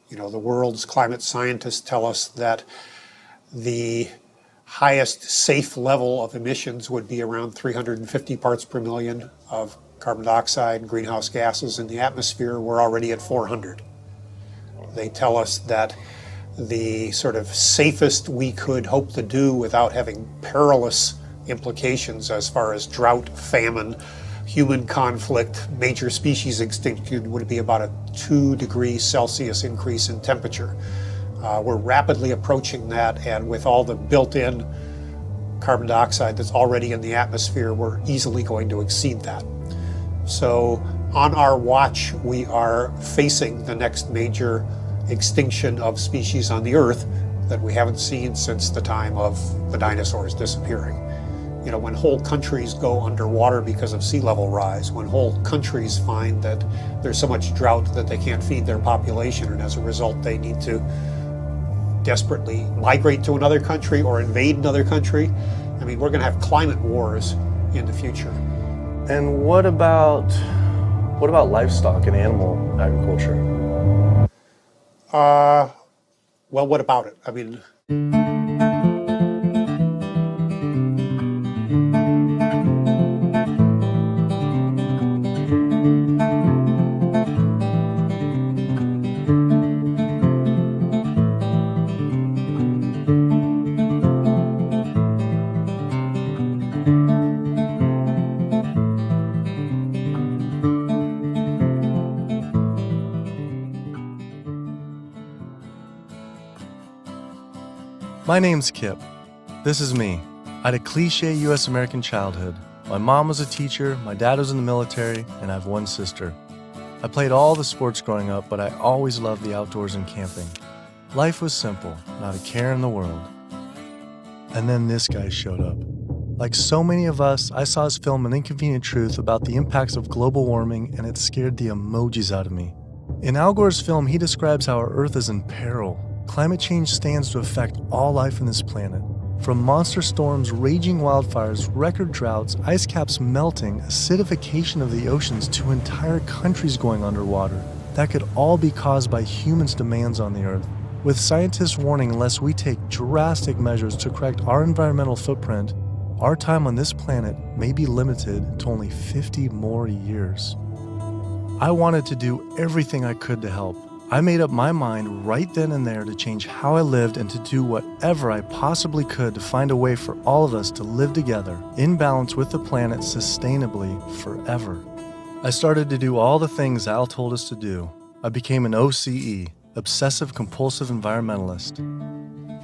The world's climate scientists tell us that the highest safe level of emissions would be around 350 parts per million of carbon dioxide and greenhouse gases in the atmosphere. We're already at 400. They tell us that the sort of safest we could hope to do without having perilous implications as far as drought, famine, human conflict, major species extinction would be about a 2 degrees Celsius increase in temperature. We're rapidly approaching that, and with all the built-in carbon dioxide that's already in the atmosphere, we're easily going to exceed that. So on our watch, we are facing the next major extinction of species on the Earth that we haven't seen since the time of the dinosaurs disappearing. When whole countries go underwater because of sea level rise, when whole countries find that there's so much drought that they can't feed their population, and as a result they need to desperately migrate to another country or invade another country, we're going to have climate wars in the future. And what about livestock and animal agriculture? Well, what about it? My name's Kip. This is me. I had a cliche U.S. American childhood. My mom was a teacher, my dad was in the military, and I have one sister. I played all the sports growing up, but I always loved the outdoors and camping. Life was simple, not a care in the world. And then this guy showed up. Like so many of us, I saw his film An Inconvenient Truth about the impacts of global warming, and it scared the emojis out of me. In Al Gore's film, he describes how our Earth is in peril. Climate change stands to affect all life on this planet. From monster storms, raging wildfires, record droughts, ice caps melting, acidification of the oceans, to entire countries going underwater. That could all be caused by humans' demands on the Earth. With scientists warning unless we take drastic measures to correct our environmental footprint, our time on this planet may be limited to only 50 more years. I wanted to do everything I could to help. I made up my mind right then and there to change how I lived and to do whatever I possibly could to find a way for all of us to live together, in balance with the planet sustainably forever. I started to do all the things Al told us to do. I became an OCE, Obsessive Compulsive Environmentalist.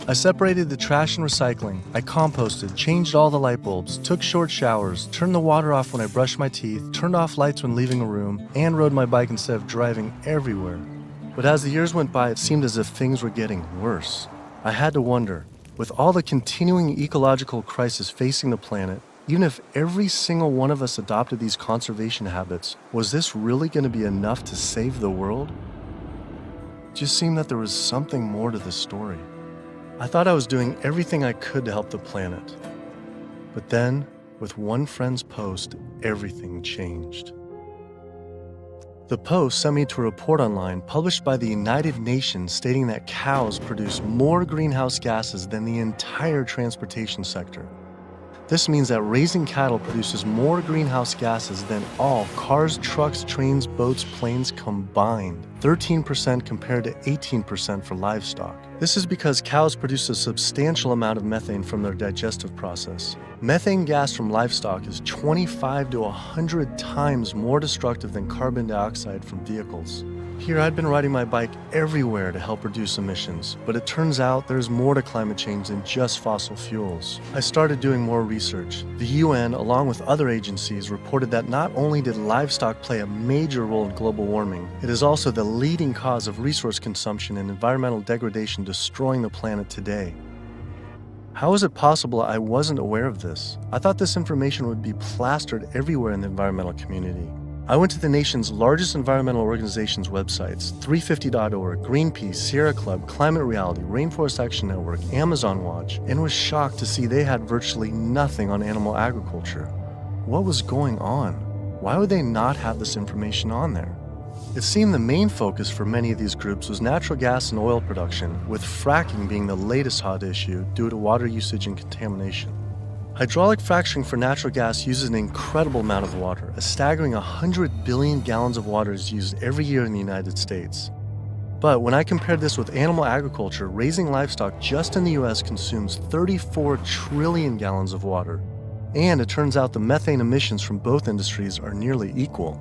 I separated the trash and recycling. I composted, changed all the light bulbs, took short showers, turned the water off when I brushed my teeth, turned off lights when leaving a room, and rode my bike instead of driving everywhere. But as the years went by, it seemed as if things were getting worse. I had to wonder, with all the continuing ecological crisis facing the planet, even if every single one of us adopted these conservation habits, was this really going to be enough to save the world? It just seemed that there was something more to the story. I thought I was doing everything I could to help the planet. But then, with one friend's post, everything changed. The post sent me to a report online published by the United Nations stating that cows produce more greenhouse gases than the entire transportation sector. This means that raising cattle produces more greenhouse gases than all cars, trucks, trains, boats, planes combined, 13% compared to 18% for livestock. This is because cows produce a substantial amount of methane from their digestive process. Methane gas from livestock is 25 to 100 times more destructive than carbon dioxide from vehicles. Here I'd been riding my bike everywhere to help reduce emissions, but it turns out there's more to climate change than just fossil fuels. I started doing more research. The UN, along with other agencies, reported that not only did livestock play a major role in global warming, it is also the leading cause of resource consumption and environmental degradation destroying the planet today. How is it possible I wasn't aware of this? I thought this information would be plastered everywhere in the environmental community. I went to the nation's largest environmental organizations' websites, 350.org, Greenpeace, Sierra Club, Climate Reality, Rainforest Action Network, Amazon Watch, and was shocked to see they had virtually nothing on animal agriculture. What was going on? Why would they not have this information on there? It seemed the main focus for many of these groups was natural gas and oil production, with fracking being the latest hot issue due to water usage and contamination. Hydraulic fracturing for natural gas uses an incredible amount of water. A staggering 100 billion gallons of water is used every year in the United States. But when I compared this with animal agriculture, raising livestock just in the US consumes 34 trillion gallons of water. And it turns out the methane emissions from both industries are nearly equal.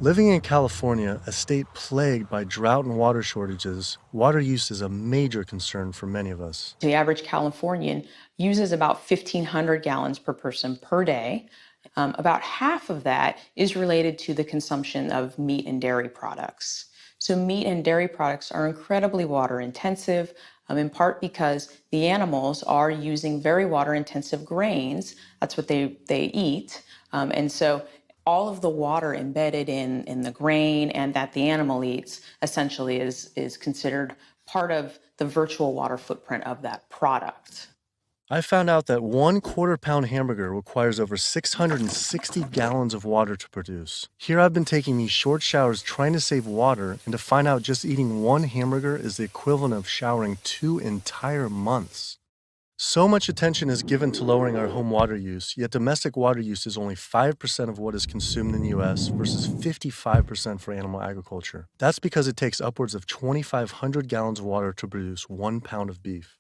Living in California, a state plagued by drought and water shortages, water use is a major concern for many of us. The average Californian uses about 1,500 gallons per person per day. About half of that is related to the consumption of meat and dairy products. So meat and dairy products are incredibly water intensive, in part because the animals are using very water intensive grains. That's what they eat. And so all of the water embedded in the grain and that the animal eats essentially is considered part of the virtual water footprint of that product. I found out that 1/4 pound hamburger requires over 660 gallons of water to produce. Here I've been taking these short showers trying to save water, and to find out just eating one hamburger is the equivalent of showering 2 entire months. So much attention is given to lowering our home water use, yet domestic water use is only 5% of what is consumed in the US versus 55% for animal agriculture. That's because it takes upwards of 2,500 gallons of water to produce 1 pound of beef.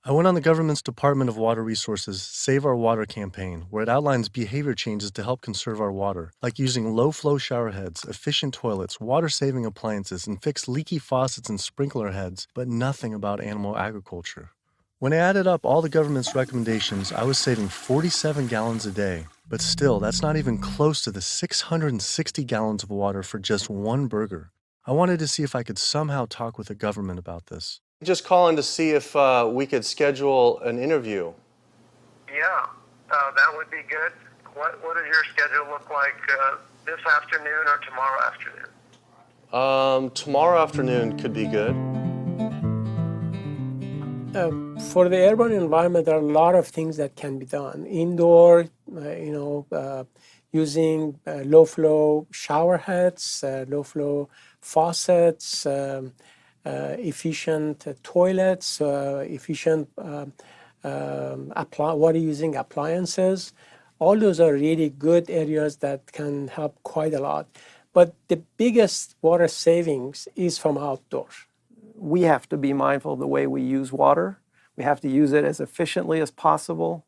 I went on the government's Department of Water Resources Save Our Water campaign, where it outlines behavior changes to help conserve our water, like using low-flow shower heads, efficient toilets, water-saving appliances, and fix leaky faucets and sprinkler heads, but nothing about animal agriculture. When I added up all the government's recommendations, I was saving 47 gallons a day. But still, that's not even close to the 660 gallons of water for just one burger. I wanted to see if I could somehow talk with the government about this. Just calling to see if we could schedule an interview. Yeah, that would be good. What does your schedule look like this afternoon or tomorrow afternoon? Tomorrow afternoon could be good. For the urban environment, there are a lot of things that can be done. Indoor, using low-flow shower heads, low-flow faucets, efficient toilets, efficient water using appliances. All those are really good areas that can help quite a lot. But the biggest water savings is from outdoors. We have to be mindful of the way we use water. We have to use it as efficiently as possible.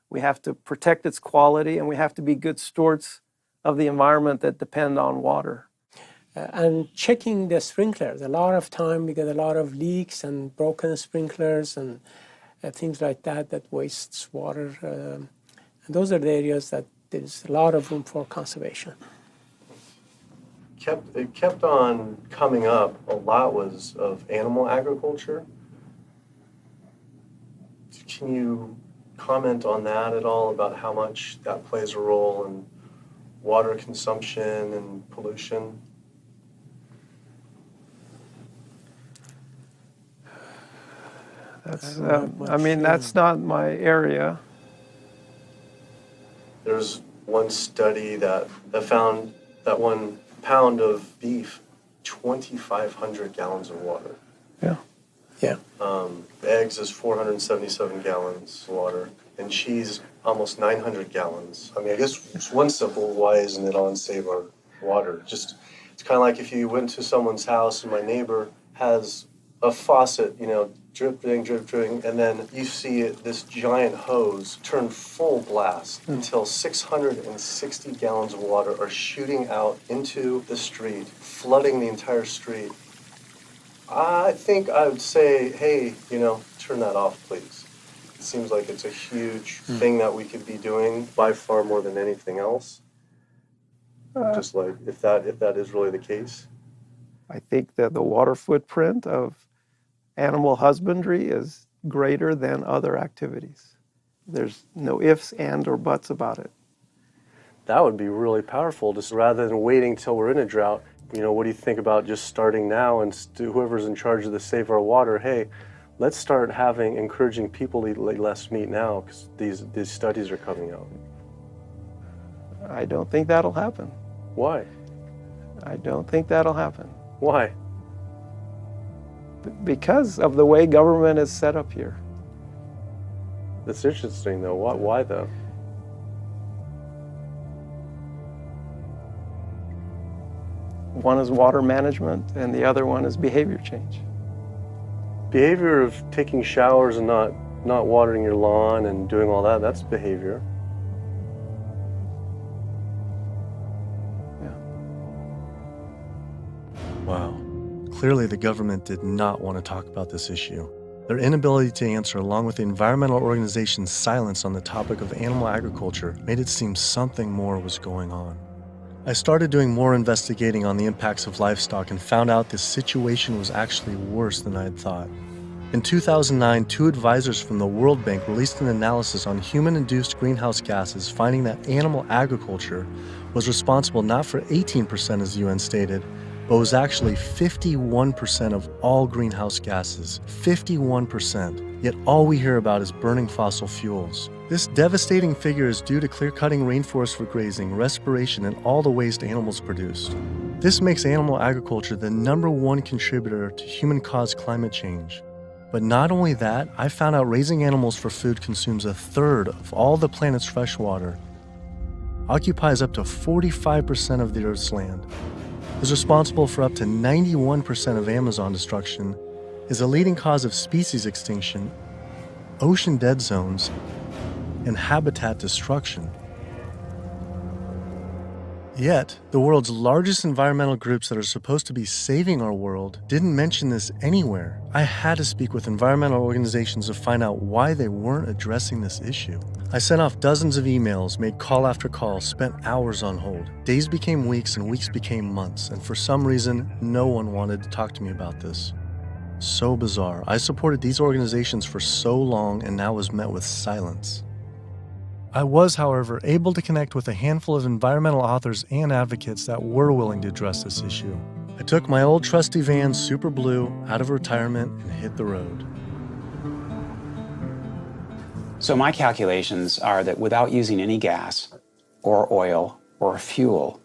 We have to protect its quality, and we have to be good stewards of the environment that depend on water. And checking the sprinklers. A lot of time we get a lot of leaks and broken sprinklers and things like that wastes water. And those are the areas that there's a lot of room for conservation. It kept on coming up. A lot was of animal agriculture. Can you comment on that at all, about how much that plays a role in water consumption and pollution? That's not my area. There's one study that found that 1 pound of beef, 2,500 gallons of water. Yeah. Yeah. Eggs is 477 gallons of water, and cheese almost 900 gallons. I mean, I guess it's one simple, why isn't it on Save Our Water? Just, it's kind of like if you went to someone's house and my neighbor has a faucet, dripping, and then you see this giant hose turn full blast until 660 gallons of water are shooting out into the street, flooding the entire street. I think I would say, hey, turn that off, please. It seems like it's a huge thing that we could be doing by far more than anything else. Just like, if that is really the case. I think that the water footprint of animal husbandry is greater than other activities. There's no ifs, and, or buts about it. That would be really powerful, just rather than waiting till we're in a drought. What do you think about just starting now, and whoever's in charge of the Save Our Water, hey, let's start encouraging people to eat less meat now, because these studies are coming out. I don't think that'll happen. Why? I don't think that'll happen. Why? Because of the way government is set up here. That's interesting, though. Why though? One is water management, and the other one is behavior change. Behavior of taking showers and not watering your lawn and doing all that, that's behavior. Yeah. Wow. Clearly the government did not want to talk about this issue. Their inability to answer, along with the environmental organization's silence on the topic of animal agriculture, made it seem something more was going on. I started doing more investigating on the impacts of livestock and found out the situation was actually worse than I had thought. In 2009, 2 advisors from the World Bank released an analysis on human-induced greenhouse gases, finding that animal agriculture was responsible not for 18%, as the UN stated, but was actually 51% of all greenhouse gases. 51%. Yet all we hear about is burning fossil fuels. This devastating figure is due to clear-cutting rainforests for grazing, respiration, and all the waste animals produce. This makes animal agriculture the #1 contributor to human-caused climate change. But not only that, I found out raising animals for food consumes 1/3 of all the planet's fresh water, occupies up to 45% of the Earth's land, is responsible for up to 91% of Amazon destruction, is a leading cause of species extinction, ocean dead zones, and habitat destruction. Yet, the world's largest environmental groups that are supposed to be saving our world didn't mention this anywhere. I had to speak with environmental organizations to find out why they weren't addressing this issue. I sent off dozens of emails, made call after call, spent hours on hold. Days became weeks and weeks became months, and for some reason, no one wanted to talk to me about this. So bizarre. I supported these organizations for so long and now was met with silence. I was, however, able to connect with a handful of environmental authors and advocates that were willing to address this issue. I took my old trusty van, Super Blue, out of retirement and hit the road. So my calculations are that without using any gas or oil or fuel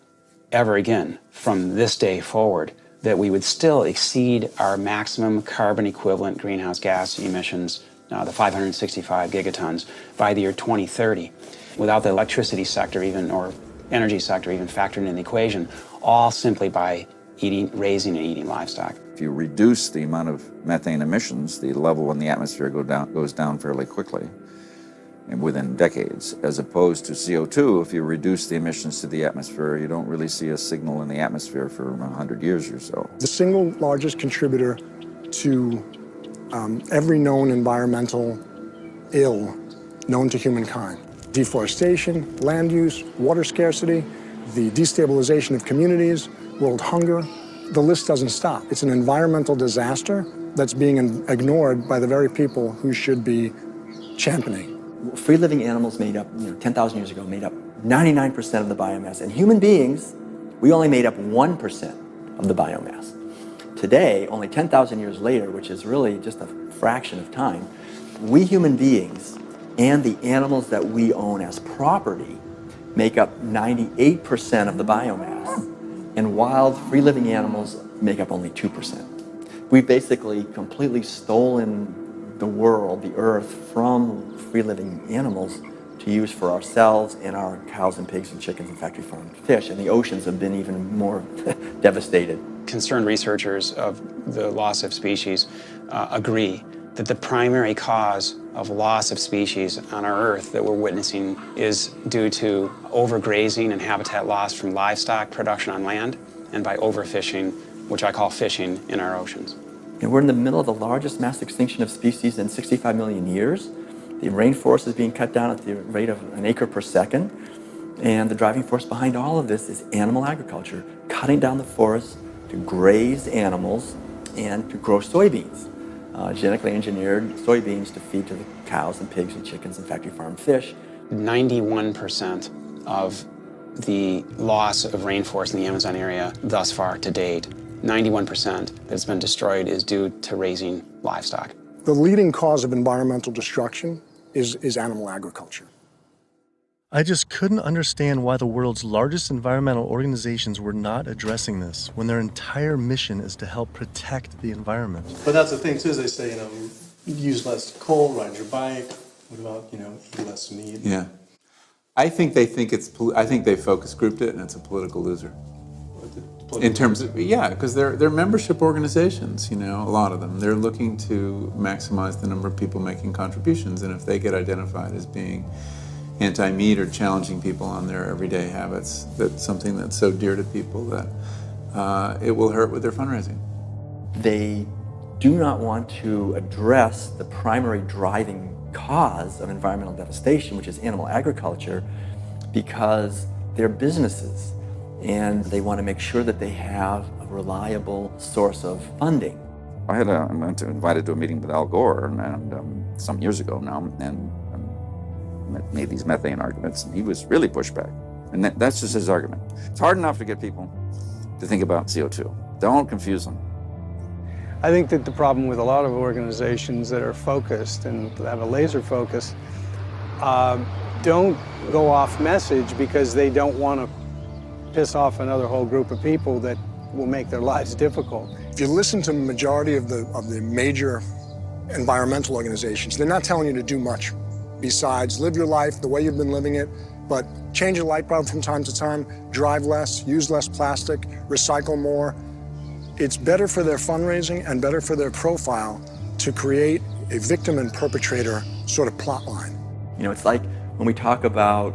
ever again from this day forward, that we would still exceed our maximum carbon equivalent greenhouse gas emissions, the 565 gigatons, by the year 2030, without the electricity sector even, or energy sector even factored in the equation, all simply by raising and eating livestock. If you reduce the amount of methane emissions, the level in the atmosphere goes down fairly quickly, and within decades, as opposed to CO2. If you reduce the emissions to the atmosphere, you don't really see a signal in the atmosphere for 100 years or so. The single largest contributor to every known environmental ill known to humankind: deforestation, land use, water scarcity, the destabilization of communities, world hunger. The list doesn't stop. It's an environmental disaster that's being ignored by the very people who should be championing. Free-living animals made up, 10,000 years ago, made up 99% of the biomass. And human beings, we only made up 1% of the biomass. Today, only 10,000 years later, which is really just a fraction of time, we human beings and the animals that we own as property make up 98% of the biomass. And wild, free-living animals make up only 2%. We've basically completely stolen the world, the earth, from free-living animals to use for ourselves and our cows and pigs and chickens and factory farmed fish. And the oceans have been even more devastated. Concerned researchers of the loss of species agree that the primary cause of loss of species on our earth that we're witnessing is due to overgrazing and habitat loss from livestock production on land and by overfishing, which I call fishing, in our oceans. And we're in the middle of the largest mass extinction of species in 65 million years. The rainforest is being cut down at the rate of an acre per second. And the driving force behind all of this is animal agriculture, cutting down the forest to graze animals and to grow soybeans, genetically engineered soybeans to feed to the cows and pigs and chickens and factory farmed fish. 91% of the loss of rainforest in the Amazon area thus far to date, 91% that's been destroyed, is due to raising livestock. The leading cause of environmental destruction is animal agriculture. I just couldn't understand why the world's largest environmental organizations were not addressing this when their entire mission is to help protect the environment. But that's the thing too, is they say, use less coal, ride your bike. What about, eat less meat? Yeah. I think they focus grouped it and it's a political loser. In terms of, because they're membership organizations, a lot of them. They're looking to maximize the number of people making contributions, and if they get identified as being anti-meat or challenging people on their everyday habits, that's something that's so dear to people that it will hurt with their fundraising. They do not want to address the primary driving cause of environmental devastation, which is animal agriculture, because they're businesses and they want to make sure that they have a reliable source of funding. I went invited to a meeting with Al Gore and some years ago now, and made these methane arguments, and he was really pushed back. And that's just his argument. It's hard enough to get people to think about CO2. Don't confuse them. I think that the problem with a lot of organizations that are focused and have a laser focus don't go off message because they don't want to piss off another whole group of people that will make their lives difficult. If you listen to the majority of the major environmental organizations, they're not telling you to do much besides live your life the way you've been living it, but change a light bulb from time to time, drive less, use less plastic, recycle more. It's better for their fundraising and better for their profile to create a victim and perpetrator sort of plot line. It's like when we talk about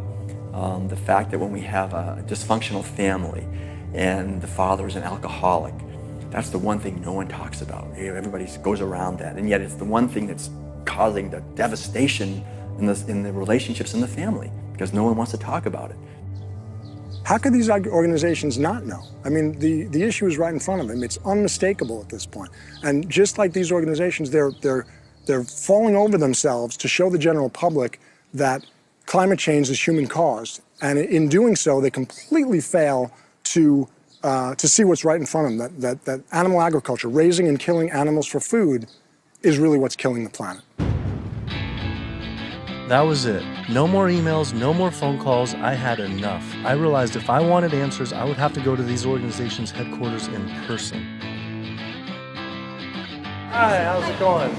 the fact that when we have a dysfunctional family and the father is an alcoholic, that's the one thing no one talks about. Everybody goes around that, and yet it's the one thing that's causing the devastation in the relationships in the family, because no one wants to talk about it. How could these organizations not know? I mean, the issue is right in front of them. It's unmistakable at this point. And just like these organizations, they're falling over themselves to show the general public that climate change is human caused. And in doing so, they completely fail to see what's right in front of them, that animal agriculture, raising and killing animals for food, is really what's killing the planet. That was it. No more emails, no more phone calls. I had enough. I realized if I wanted answers, I would have to go to these organizations' headquarters in person. Hi, how's it going?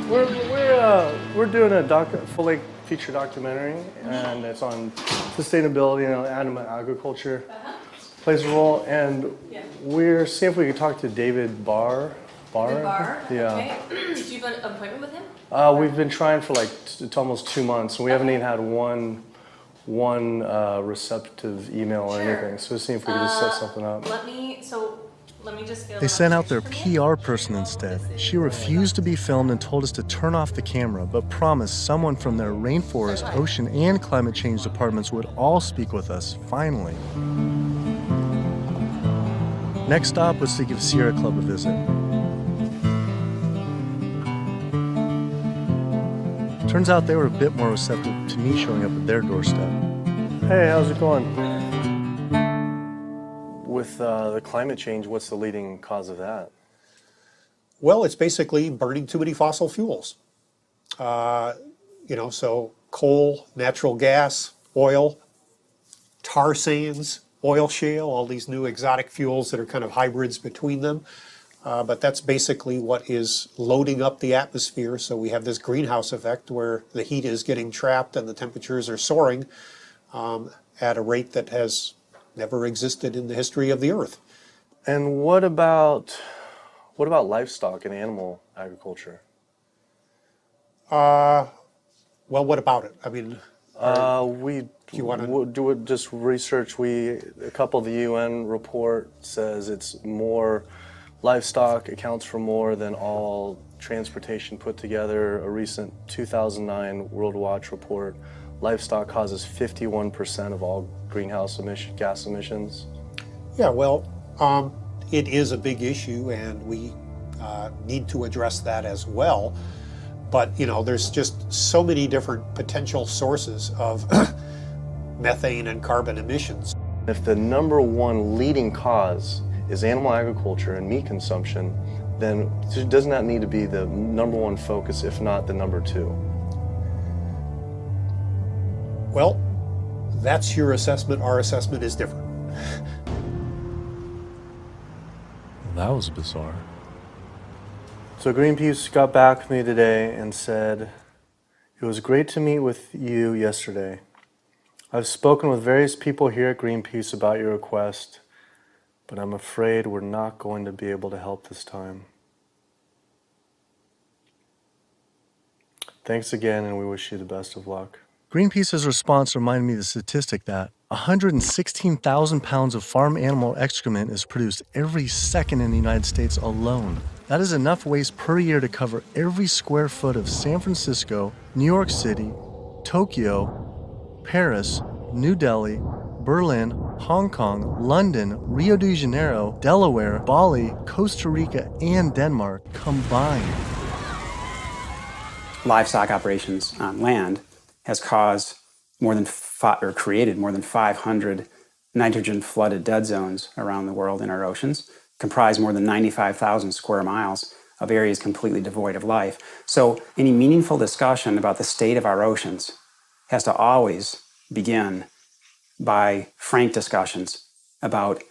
We're doing a full-length feature documentary, and it's on sustainability and animal agriculture plays a role. And we're seeing if we could talk to David Barr. Yeah. Okay. Do you have an appointment with him? We've been trying for almost 2 months, and we haven't even had one receptive email or anything. So we're seeing if we could just set something up. Let me just get They sent out their PR person instead. She refused to be filmed and told us to turn off the camera, but promised someone from their rainforest, ocean, and climate change departments would all speak with us, finally. Next stop was to give Sierra Club a visit. Turns out they were a bit more receptive to me showing up at their doorstep. Hey, how's it going? With the climate change, what's the leading cause of that? Well, it's basically burning too many fossil fuels. So coal, natural gas, oil, tar sands, oil shale, all these new exotic fuels that are kind of hybrids between them. But that's basically what is loading up the atmosphere. So we have this greenhouse effect where the heat is getting trapped and the temperatures are soaring at a rate that has never existed in the history of the Earth. And what about livestock and animal agriculture? Well, what about it? I mean, we do just research. A couple of the UN report says it's more. Livestock accounts for more than all transportation put together. A recent 2009 World Watch report, livestock causes 51% of all greenhouse gas emissions. Yeah, well, it is a big issue, and we need to address that as well. But, there's just so many different potential sources of methane and carbon emissions. If the number one leading cause is animal agriculture and meat consumption, then doesn't that need to be the number one focus, if not the number two? Well, That's your assessment. Our assessment is different. That was bizarre. So Greenpeace got back with me today and said, "It was great to meet with you yesterday. I've spoken with various people here at Greenpeace about your request, but I'm afraid we're not going to be able to help this time. Thanks again, and we wish you the best of luck." Greenpeace's response reminded me of the statistic that 116,000 pounds of farm animal excrement is produced every second in the United States alone. That is enough waste per year to cover every square foot of San Francisco, New York City, Tokyo, Paris, New Delhi, Berlin, Hong Kong, London, Rio de Janeiro, Delaware, Bali, Costa Rica, and Denmark combined. Livestock operations on land has caused created more than 500 nitrogen-flooded dead zones around the world in our oceans, comprise more than 95,000 square miles of areas completely devoid of life. So any meaningful discussion about the state of our oceans has to always begin by frank discussions about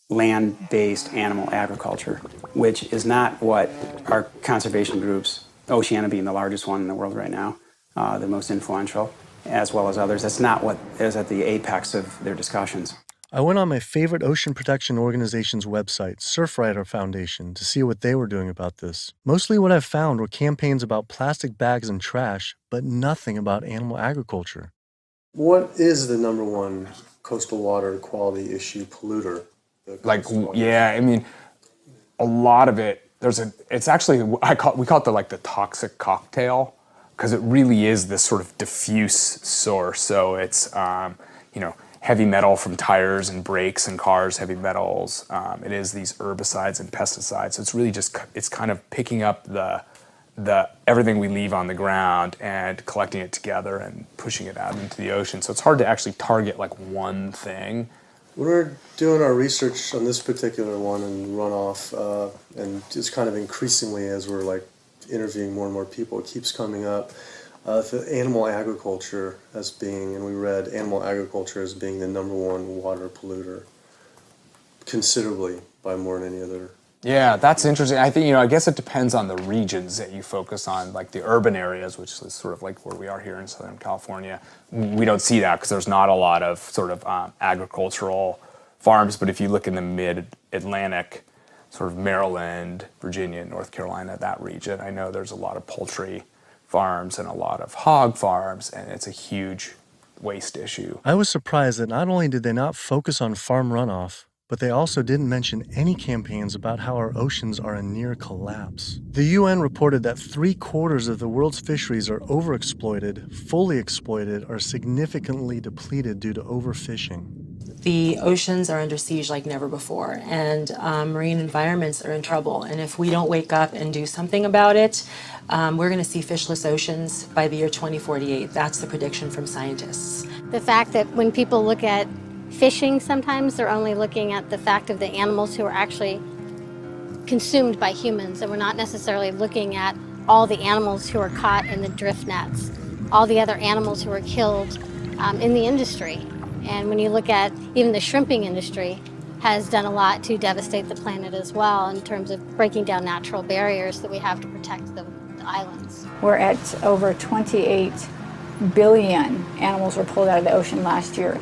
land-based animal agriculture, which is not what our conservation groups, Oceana being the largest one in the world right now, the most influential, as well as others, that's not what is at the apex of their discussions. I went on my favorite ocean protection organization's website, Surfrider Foundation, to see what they were doing about this. Mostly what I found were campaigns about plastic bags and trash, but nothing about animal agriculture. What is the number one coastal water quality issue polluter? I mean, a lot of it, it's actually, we call it the toxic cocktail, because it really is this sort of diffuse source. So it's, heavy metal from tires and brakes and cars, heavy metals. It is these herbicides and pesticides. So it's really just, it's kind of picking up the everything we leave on the ground and collecting it together and pushing it out into the ocean. So it's hard to actually target one thing. When we're doing our research on this particular one and runoff, and just kind of increasingly as we're interviewing more and more people, it keeps coming up. The animal agriculture as being, and we read animal agriculture as being the number one water polluter, considerably by more than any other. Yeah, that's interesting. I think, I guess it depends on the regions that you focus on, like the urban areas, which is sort of like where we are here in Southern California. We don't see that because there's not a lot of sort of agricultural farms. But if you look in the mid-Atlantic, sort of Maryland, Virginia, North Carolina, that region, I know there's a lot of poultry farms and a lot of hog farms, and it's a huge waste issue. I was surprised that not only did they not focus on farm runoff, but they also didn't mention any campaigns about how our oceans are in near collapse. The UN reported that 3/4 of the world's fisheries are overexploited, fully exploited, or significantly depleted due to overfishing. The oceans are under siege like never before, and marine environments are in trouble. And if we don't wake up and do something about it, we're going to see fishless oceans by the year 2048. That's the prediction from scientists. The fact that when people look at fishing, sometimes they're only looking at the fact of the animals who are actually consumed by humans, and we're not necessarily looking at all the animals who are caught in the drift nets, all the other animals who are killed in the industry. And when you look at even the shrimping industry has done a lot to devastate the planet as well in terms of breaking down natural barriers that we have to protect the islands. We're at over 28 billion animals were pulled out of the ocean last year.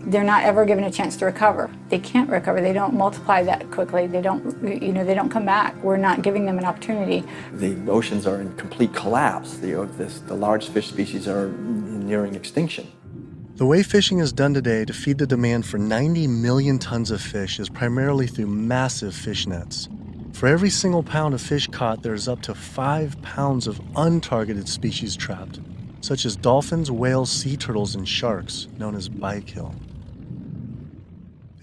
They're not ever given a chance to recover. They can't recover. They don't multiply that quickly. They don't, they don't come back. We're not giving them an opportunity. The oceans are in complete collapse. The large fish species are nearing extinction. The way fishing is done today to feed the demand for 90 million tons of fish is primarily through massive fish nets. For every single pound of fish caught, there's up to 5 pounds of untargeted species trapped, such as dolphins, whales, sea turtles, and sharks, known as bykill.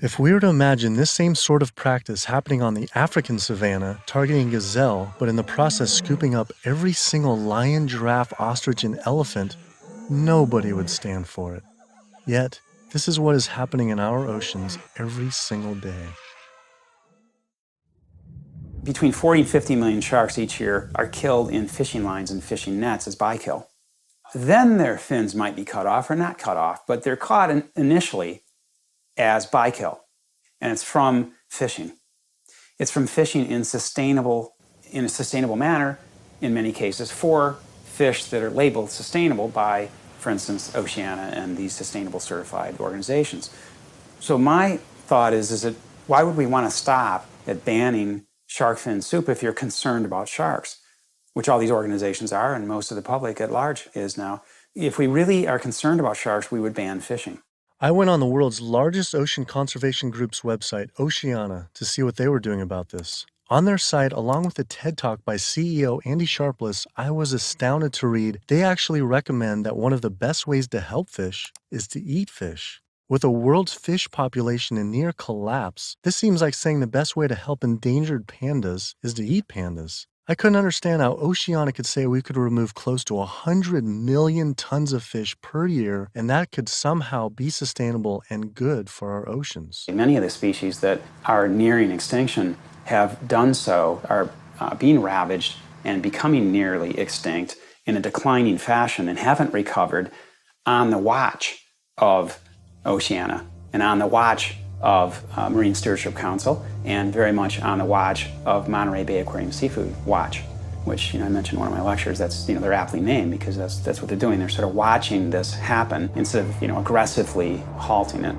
If we were to imagine this same sort of practice happening on the African savanna, targeting gazelle, but in the process scooping up every single lion, giraffe, ostrich, and elephant, nobody would stand for it. Yet, this is what is happening in our oceans every single day. Between 40 and 50 million sharks each year are killed in fishing lines and fishing nets as bykill. then their fins might be cut off or not cut off, but they're caught initially as bykill. And it's from fishing. It's from fishing in a sustainable manner, in many cases, for fish that are labeled sustainable by, for instance, Oceana and these sustainable certified organizations. So my thought is that why would we want to stop at banning shark fin soup if you're concerned about sharks, which all these organizations are and most of the public at large is now. If we really are concerned about sharks, we would ban fishing. I went on the world's largest ocean conservation group's website, Oceana, to see what they were doing about this. On their site, along with a TED Talk by CEO Andy Sharpless, I was astounded to read they actually recommend that one of the best ways to help fish is to eat fish. With the world's fish population in near collapse, this seems like saying the best way to help endangered pandas is to eat pandas. I couldn't understand how Oceana could say we could remove close to 100 million tons of fish per year, and that could somehow be sustainable and good for our oceans. Many of the species that are nearing extinction have done so, are being ravaged and becoming nearly extinct in a declining fashion and haven't recovered on the watch of Oceana and on the watch of Marine Stewardship Council and very much on the watch of Monterey Bay Aquarium Seafood Watch, which I mentioned in one of my lectures. That's they're aptly named because that's what they're doing. They're sort of watching this happen instead of aggressively halting it.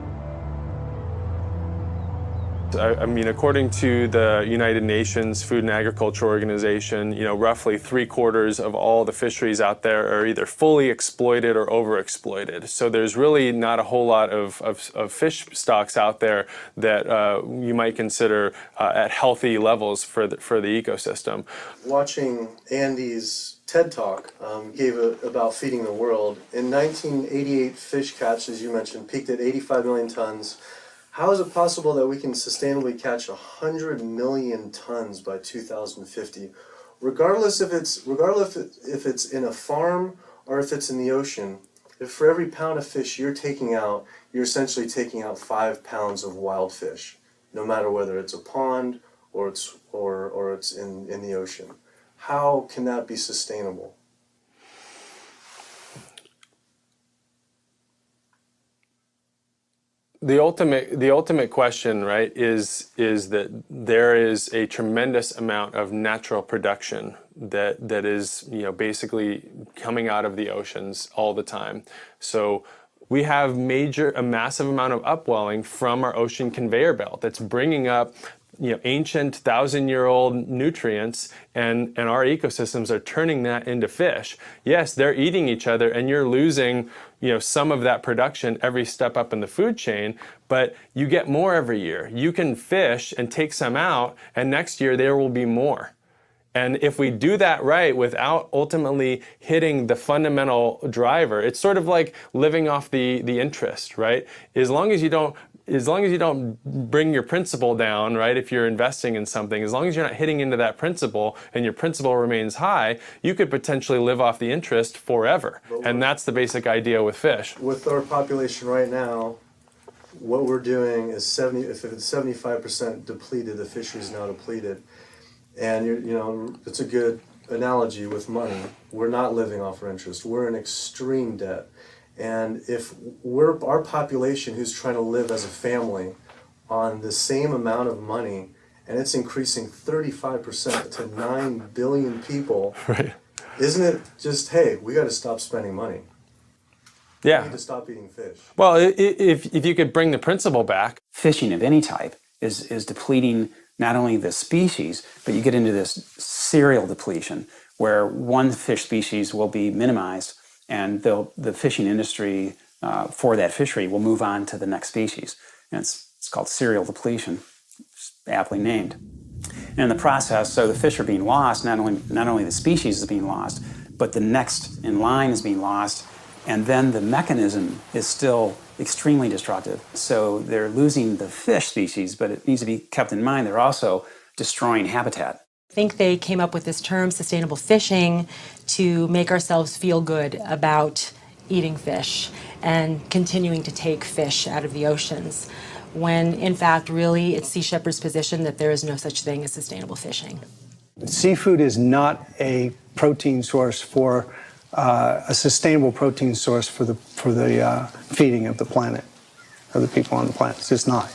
I mean, according to the United Nations Food and Agriculture Organization, roughly 3/4 of all the fisheries out there are either fully exploited or overexploited. So there's really not a whole lot of fish stocks out there that you might consider at healthy levels for the ecosystem. Watching Andy's TED Talk about feeding the world, in 1988 fish catch, as you mentioned, peaked at 85 million tons. How is it possible that we can sustainably catch 100 million tons by 2050, regardless if it's in a farm or if it's in the ocean? If for every pound of fish you're taking out, you're essentially taking out 5 pounds of wild fish, no matter whether it's a pond or it's in the ocean. How can that be sustainable? The ultimate question, right, is that there is a tremendous amount of natural production that is basically coming out of the oceans all the time. So we have a massive amount of upwelling from our ocean conveyor belt that's bringing up ancient 1,000-year-old nutrients, and our ecosystems are turning that into fish. Yes, they're eating each other, and you're losing some of that production every step up in the food chain, but you get more every year. You can fish and take some out, and next year there will be more. And if we do that right without ultimately hitting the fundamental driver, it's sort of like living off the interest, right? As long as you don't bring your principal down, right, if you're investing in something, as long as you're not hitting into that principal and your principal remains high, you could potentially live off the interest forever. And that's the basic idea with fish. With our population right now, what we're doing is if it's 75% depleted, the fishery is now depleted. And it's a good analogy with money. We're not living off our interest. We're in extreme debt. And if our population who's trying to live as a family on the same amount of money, and it's increasing 35% to 9 billion people, right? Isn't it just, hey, we got to stop spending money? Yeah. We need to stop eating fish. Well, if you could bring the principle back. Fishing of any type is depleting not only the species, but you get into this serial depletion where one fish species will be minimized and the fishing industry for that fishery will move on to the next species. And it's called serial depletion, aptly named. And in the process, so the fish are being lost, not only the species is being lost, but the next in line is being lost, and then the mechanism is still extremely destructive. So they're losing the fish species, but it needs to be kept in mind they're also destroying habitat. I think they came up with this term, sustainable fishing, to make ourselves feel good about eating fish and continuing to take fish out of the oceans, when in fact, really, it's Sea Shepherd's position that there is no such thing as sustainable fishing. Seafood is not a protein source for a sustainable protein source for the feeding of the planet, of the people on the planet. It's just not.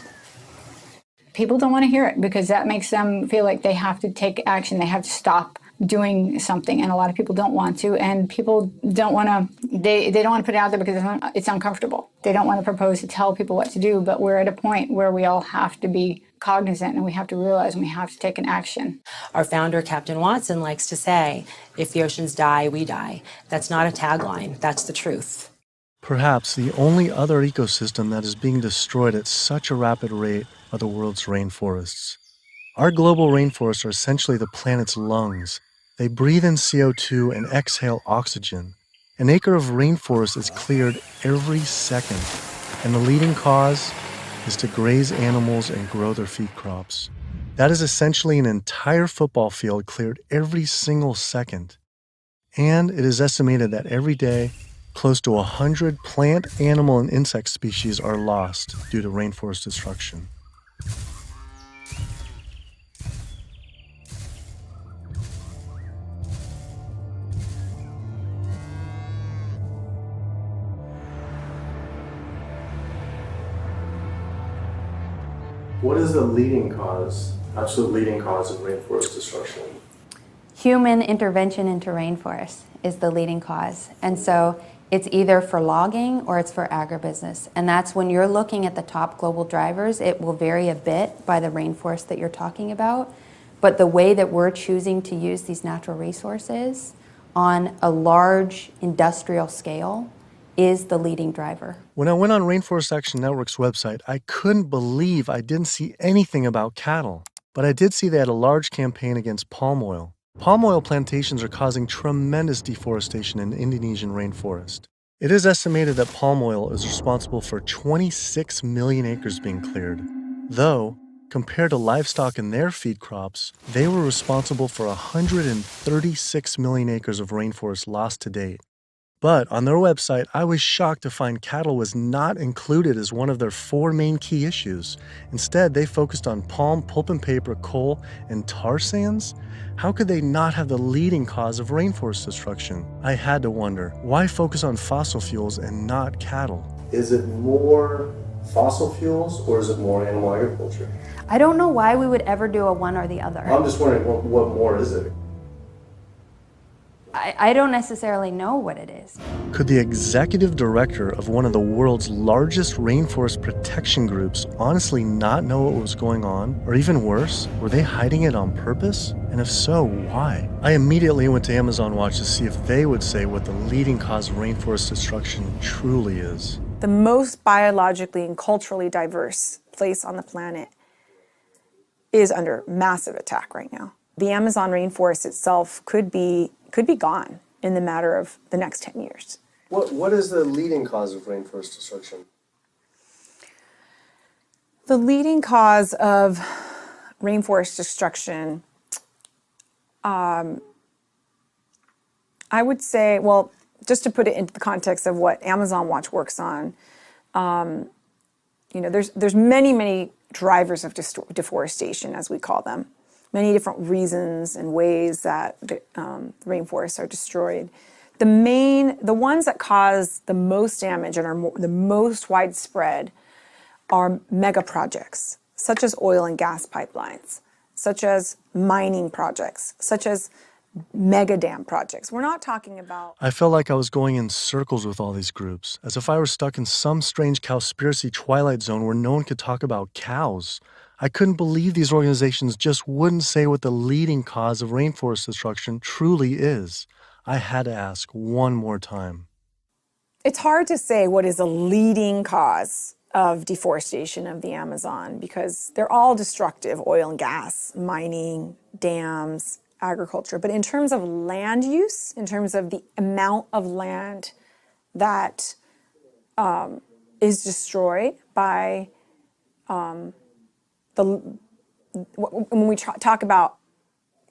People don't want to hear it because that makes them feel like they have to take action. They have to stop doing something, and a lot of people don't want to, and people don't want to, they don't want to put it out there because it's uncomfortable. They don't want to propose to tell people what to do, but we're at a point where we all have to be cognizant and we have to realize and we have to take an action. Our founder, Captain Watson, likes to say, if the oceans die, we die. That's not a tagline, that's the truth. Perhaps the only other ecosystem that is being destroyed at such a rapid rate are the world's rainforests. Our global rainforests are essentially the planet's lungs. They breathe in CO2 and exhale oxygen. An acre of rainforest is cleared every second, and the leading cause is to graze animals and grow their feed crops. That is essentially an entire football field cleared every single second. And it is estimated that every day, close to 100 plant, animal, and insect species are lost due to rainforest destruction. What is the leading cause, absolute leading cause of rainforest destruction? Human intervention into rainforests is the leading cause. And so it's either for logging or it's for agribusiness. And that's when you're looking at the top global drivers, it will vary a bit by the rainforest that you're talking about. But the way that we're choosing to use these natural resources on a large industrial scale is the leading driver. When I went on Rainforest Action Network's website, I couldn't believe I didn't see anything about cattle. But I did see they had a large campaign against palm oil. Palm oil plantations are causing tremendous deforestation in the Indonesian rainforest. It is estimated that palm oil is responsible for 26 million acres being cleared. Though, compared to livestock and their feed crops, they were responsible for 136 million acres of rainforest lost to date. But on their website, I was shocked to find cattle was not included as one of their 4 main key issues. Instead, they focused on palm, pulp and paper, coal, and tar sands. How could they not have the leading cause of rainforest destruction? I had to wonder, why focus on fossil fuels and not cattle? Is it more fossil fuels or is it more animal agriculture? I don't know why we would ever do a one or the other. I'm just wondering, what more is it? I don't necessarily know what it is. Could the executive director of one of the world's largest rainforest protection groups honestly not know what was going on? Or even worse, were they hiding it on purpose? And if so, why? I immediately went to Amazon Watch to see if they would say what the leading cause of rainforest destruction truly is. The most biologically and culturally diverse place on the planet is under massive attack right now. The Amazon rainforest itself could be gone in the matter of the next 10 years. What is the leading cause of rainforest destruction? The leading cause of rainforest destruction, I would say, well, just to put it into the context of what Amazon Watch works on, there's many drivers of deforestation, as we call them. Many different reasons and ways that rainforests are destroyed. The ones that cause the most damage and are the most widespread are mega projects, such as oil and gas pipelines, such as mining projects, such as mega dam projects. We're not talking about... I felt like I was going in circles with all these groups, as if I were stuck in some strange COWSPIRACY twilight zone where no one could talk about cows. I couldn't believe these organizations just wouldn't say what the leading cause of rainforest destruction truly is. I had to ask one more time. It's hard to say what is a leading cause of deforestation of the Amazon because they're all destructive: oil and gas, mining, dams, agriculture. But in terms of land use, in terms of the amount of land that is destroyed by when we talk about,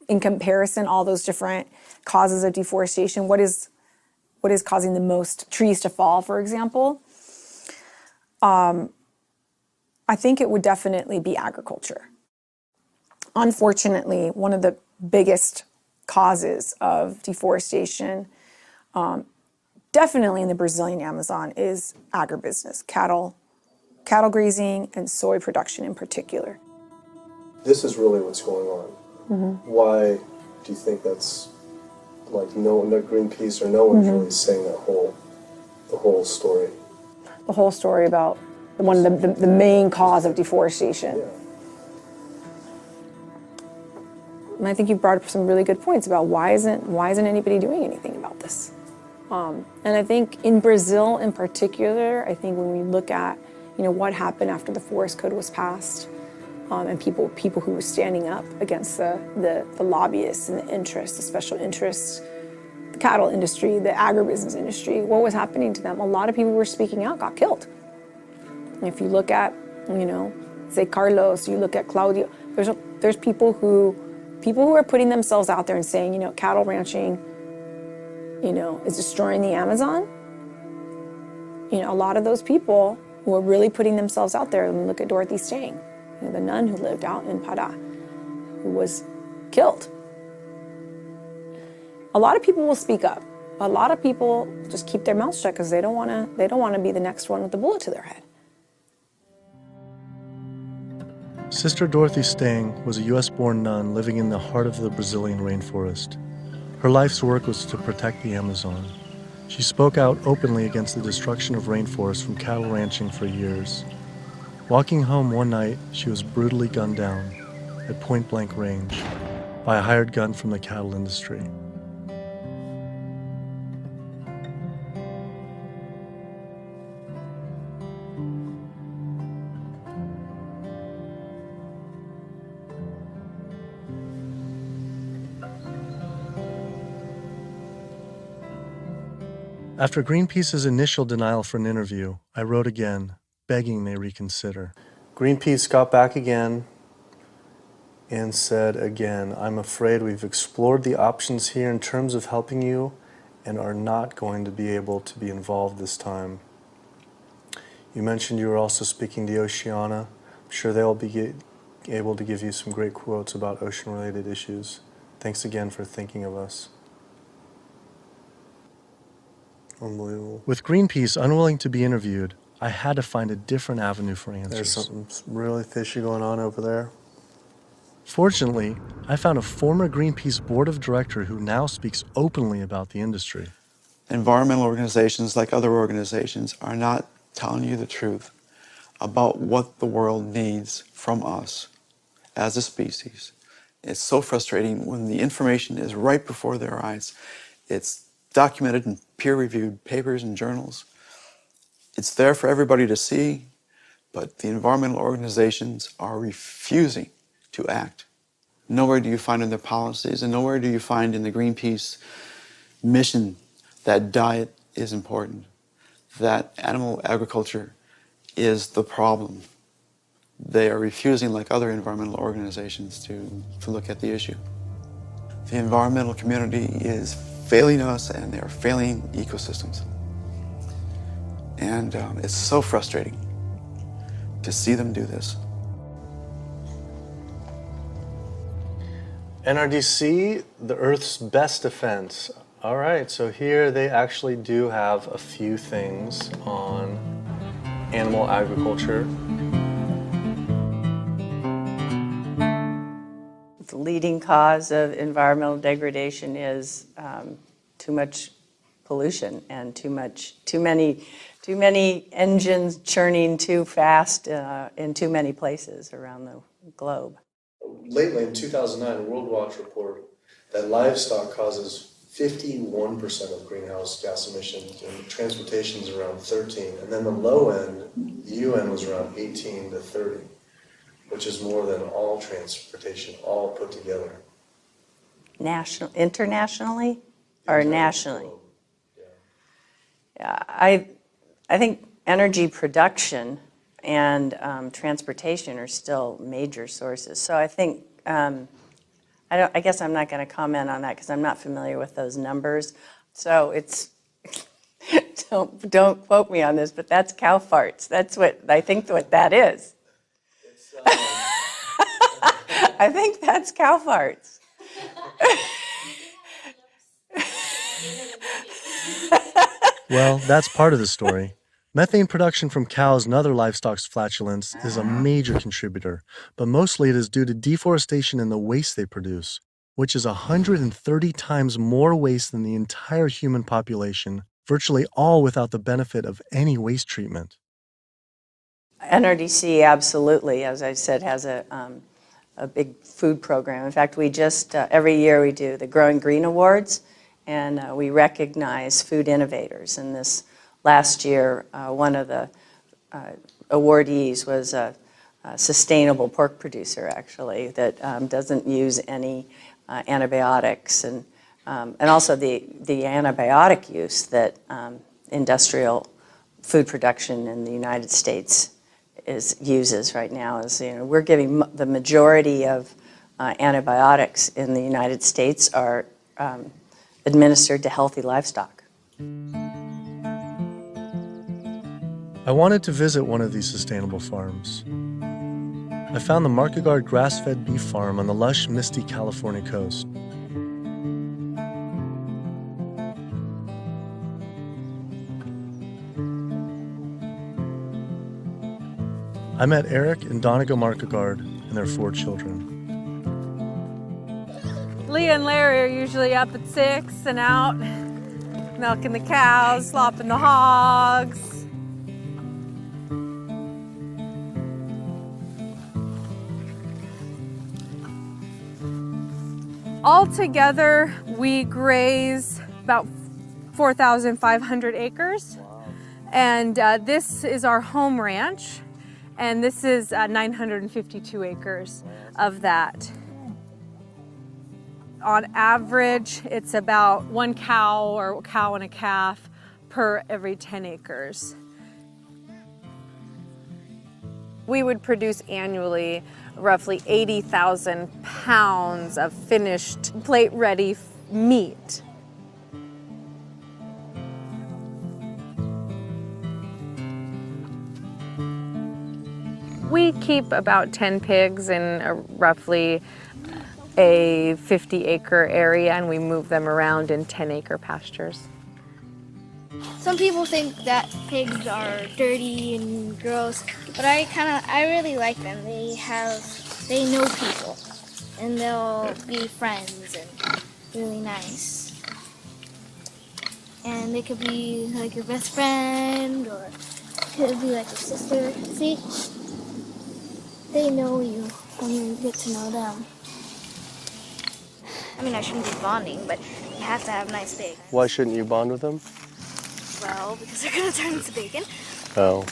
in comparison, all those different causes of deforestation, what is causing the most trees to fall, for example, I think it would definitely be agriculture. Unfortunately, one of the biggest causes of deforestation definitely in the Brazilian Amazon is agribusiness, cattle grazing, and soy production in particular. This is really what's going on. Why do you think that's like no Greenpeace or no one's really saying the whole story? The whole story about one of the main cause of deforestation. Yeah. And I think you brought up some really good points about why isn't anybody doing anything about this? And I think in Brazil in particular, I think when we look at what happened after the forest code was passed, and people who were standing up against the lobbyists and the interests, the special interests, the cattle industry, the agribusiness industry, what was happening to them? A lot of people who were speaking out got killed. And if you look at, say Carlos, you look at Claudio, there's people who are putting themselves out there and saying, cattle ranching, is destroying the Amazon. A lot of those people who are really putting themselves out there, and look at Dorothy Stang, the nun who lived out in Pará, who was killed. A lot of people will speak up. A lot of people just keep their mouths shut because they don't want to be the next one with the bullet to their head. Sister Dorothy Stang was a U.S.-born nun living in the heart of the Brazilian rainforest. Her life's work was to protect the Amazon. She spoke out openly against the destruction of rainforests from cattle ranching for years. Walking home one night, she was brutally gunned down at point-blank range by a hired gun from the cattle industry. After Greenpeace's initial denial for an interview, I wrote again, begging they reconsider. Greenpeace got back again and said again, I'm afraid we've explored the options here in terms of helping you and are not going to be able to be involved this time. You mentioned you were also speaking to Oceana. I'm sure they'll be able to give you some great quotes about ocean-related issues. Thanks again for thinking of us. Unbelievable. With Greenpeace unwilling to be interviewed, I had to find a different avenue for answers. There's something really fishy going on over there. Fortunately, I found a former Greenpeace board of director who now speaks openly about the industry. Environmental organizations, like other organizations, are not telling you the truth about what the world needs from us as a species. It's so frustrating when the information is right before their eyes. It's documented in peer-reviewed papers and journals. It's there for everybody to see, but the environmental organizations are refusing to act. Nowhere do you find in their policies, and nowhere do you find in the Greenpeace mission that diet is important, that animal agriculture is the problem. They are refusing, like other environmental organizations, to look at the issue. The environmental community is failing us, and they're failing ecosystems. And it's so frustrating to see them do this. NRDC, the Earth's best defense. All right, so here they actually do have a few things on animal agriculture. The leading cause of environmental degradation is too much pollution and too many engines churning too fast in too many places around the globe. Lately, in 2009, a World Watch report that livestock causes 51% of greenhouse gas emissions, and transportation is around 13%, and then the low end, the UN was around 18 to 30, which is more than all transportation, all put together. Internationally or nationally? Yeah, I think energy production and transportation are still major sources. So I think, I guess I'm not going to comment on that because I'm not familiar with those numbers. So it's, don't quote me on this, but that's cow farts. That's what I think what that is. I think that's cow farts. Well, that's part of the story. Methane production from cows and other livestock's flatulence is a major contributor, but mostly it is due to deforestation and the waste they produce, which is 130 times more waste than the entire human population, virtually all without the benefit of any waste treatment. NRDC absolutely, as I said, has a big food program. In fact, we just, every year we do the Growing Green Awards, and we recognize food innovators. And this last year, one of the awardees was a sustainable pork producer, actually, that doesn't use any antibiotics, and also the antibiotic use that industrial food production in the United States uses right now. Is, we're giving the majority of antibiotics in the United States are administered to healthy livestock. I wanted to visit one of these sustainable farms. I found the Market Guard grass-fed beef farm on the lush, misty California coast. I met Eric and Donegal Market Guard and their 4 children. Leah and Larry are usually up at 6 and out, milking the cows, slopping the hogs. Altogether, we graze about 4,500 acres. And this is our home ranch. And this is 952 acres of that. On average, it's about 1 cow or cow and a calf per every 10 acres. We would produce annually roughly 80,000 pounds of finished plate-ready meat. We keep about 10 pigs in roughly a 50-acre area, and we move them around in 10-acre pastures. Some people think that pigs are dirty and gross, but I really like them. They know people, and they'll be friends and really nice. And they could be like your best friend, or it could be like your sister. See? They know you when you get to know them. I mean, I shouldn't be bonding, but you have to have nice pigs. Why shouldn't you bond with them? Well, because they're going to turn into bacon. Oh.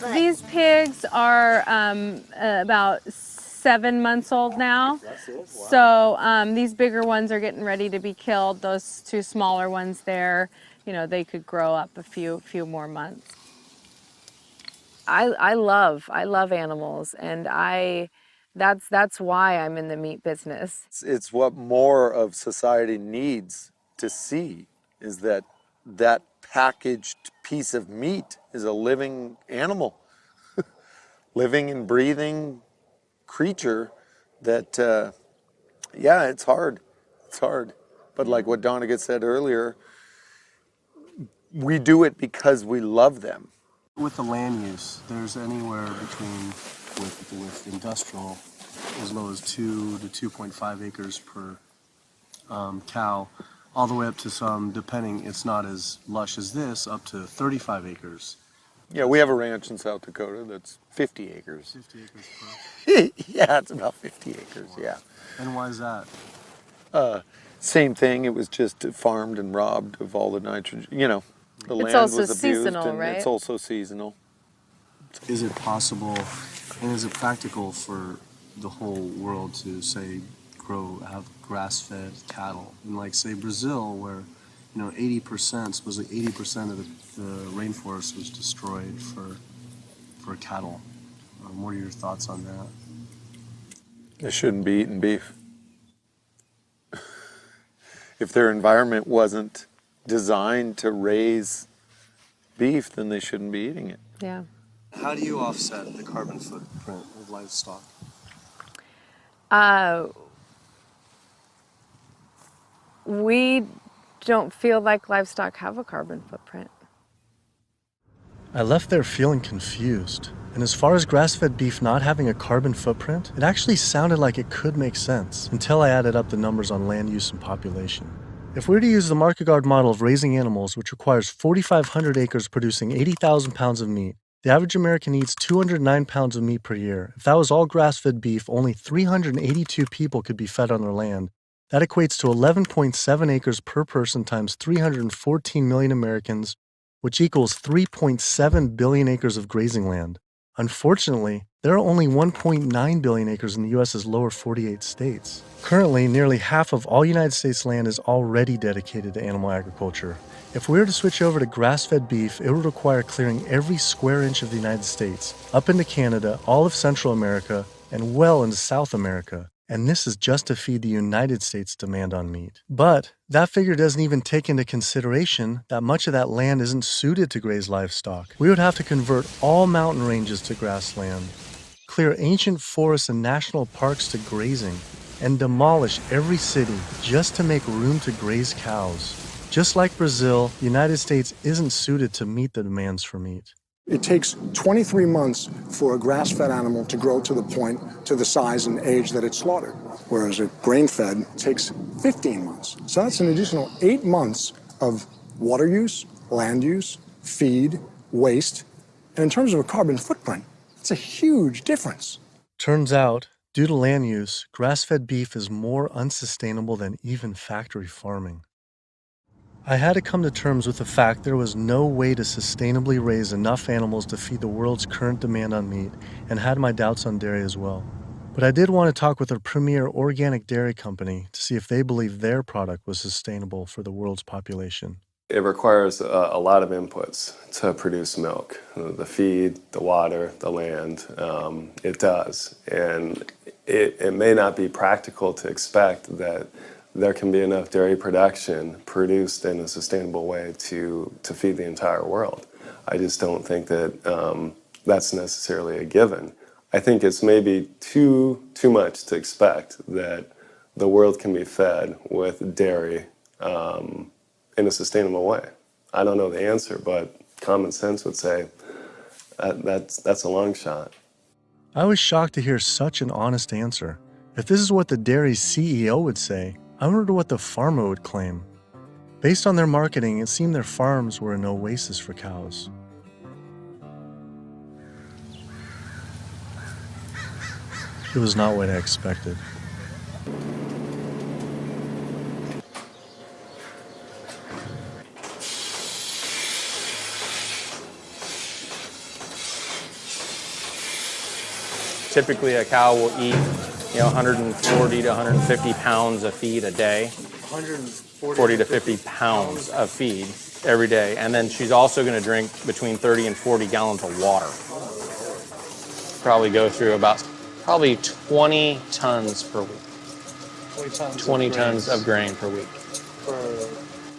But these pigs are about 7 months old now. So these bigger ones are getting ready to be killed. Those 2 smaller ones there, they could grow up a few more months. I love animals, and that's why I'm in the meat business. It's what more of society needs to see, is that packaged piece of meat is a living animal, living and breathing creature that, yeah, it's hard. It's hard. But like what Donegal said earlier, we do it because we love them. With the land use, there's anywhere between, with industrial, as low as 2 to 2.5 acres per cow, all the way up to some, depending, it's not as lush as this, up to 35 acres. Yeah, we have a ranch in South Dakota that's 50 acres. 50 acres per? Yeah, it's about 50 acres, yeah. And why is that? Same thing, it was just farmed and robbed of all the nitrogen, the land was abused. It's also seasonal, right? It's also seasonal. Is it possible, and is it practical for the whole world to, say, have grass-fed cattle? In, like, say, Brazil, where 80%, supposedly 80% of the rainforest was destroyed for cattle. What are your thoughts on that? They shouldn't be eating beef. If their environment wasn't designed to raise beef, then they shouldn't be eating it. Yeah. How do you offset the carbon footprint of livestock? We don't feel like livestock have a carbon footprint. I left there feeling confused. And as far as grass-fed beef not having a carbon footprint, it actually sounded like it could make sense until I added up the numbers on land use and population. If we were to use the market guard model of raising animals, which requires 4,500 acres producing 80,000 pounds of meat, the average American eats 209 pounds of meat per year. If that was all grass-fed beef, only 382 people could be fed on their land. That equates to 11.7 acres per person times 314 million Americans, which equals 3.7 billion acres of grazing land. Unfortunately, there are only 1.9 billion acres in the U.S.'s lower 48 states. Currently, nearly half of all United States land is already dedicated to animal agriculture. If we were to switch over to grass-fed beef, it would require clearing every square inch of the United States, up into Canada, all of Central America, and well into South America. And this is just to feed the United States' demand on meat. But that figure doesn't even take into consideration that much of that land isn't suited to graze livestock. We would have to convert all mountain ranges to grassland, clear ancient forests and national parks to grazing, and demolish every city just to make room to graze cows. Just like Brazil, the United States isn't suited to meet the demands for meat. It takes 23 months for a grass-fed animal to grow to the size and age that it's slaughtered, whereas a grain-fed takes 15 months. So that's an additional 8 months of water use, land use, feed, waste, and in terms of a carbon footprint, it's a huge difference. Turns out, due to land use, grass-fed beef is more unsustainable than even factory farming. I had to come to terms with the fact there was no way to sustainably raise enough animals to feed the world's current demand on meat, and had my doubts on dairy as well. But I did want to talk with a premier organic dairy company to see if they believed their product was sustainable for the world's population. It requires a lot of inputs to produce milk. The feed, the water, the land, it does. And it may not be practical to expect that there can be enough dairy production produced in a sustainable way to feed the entire world. I just don't think that that's necessarily a given. I think it's maybe too much to expect that the world can be fed with dairy in a sustainable way. I don't know the answer, but common sense would say that's a long shot. I was shocked to hear such an honest answer. If this is what the dairy's CEO would say, I wonder what the farmer would claim. Based on their marketing, it seemed their farms were an oasis for cows. It was not what I expected. Typically, a cow will eat 140 to 150 pounds of feed a day. 40 to 50 pounds of feed every day. And then she's also going to drink between 30 and 40 gallons of water. Probably go through about 20 tons per week. 20 tons of grain per week.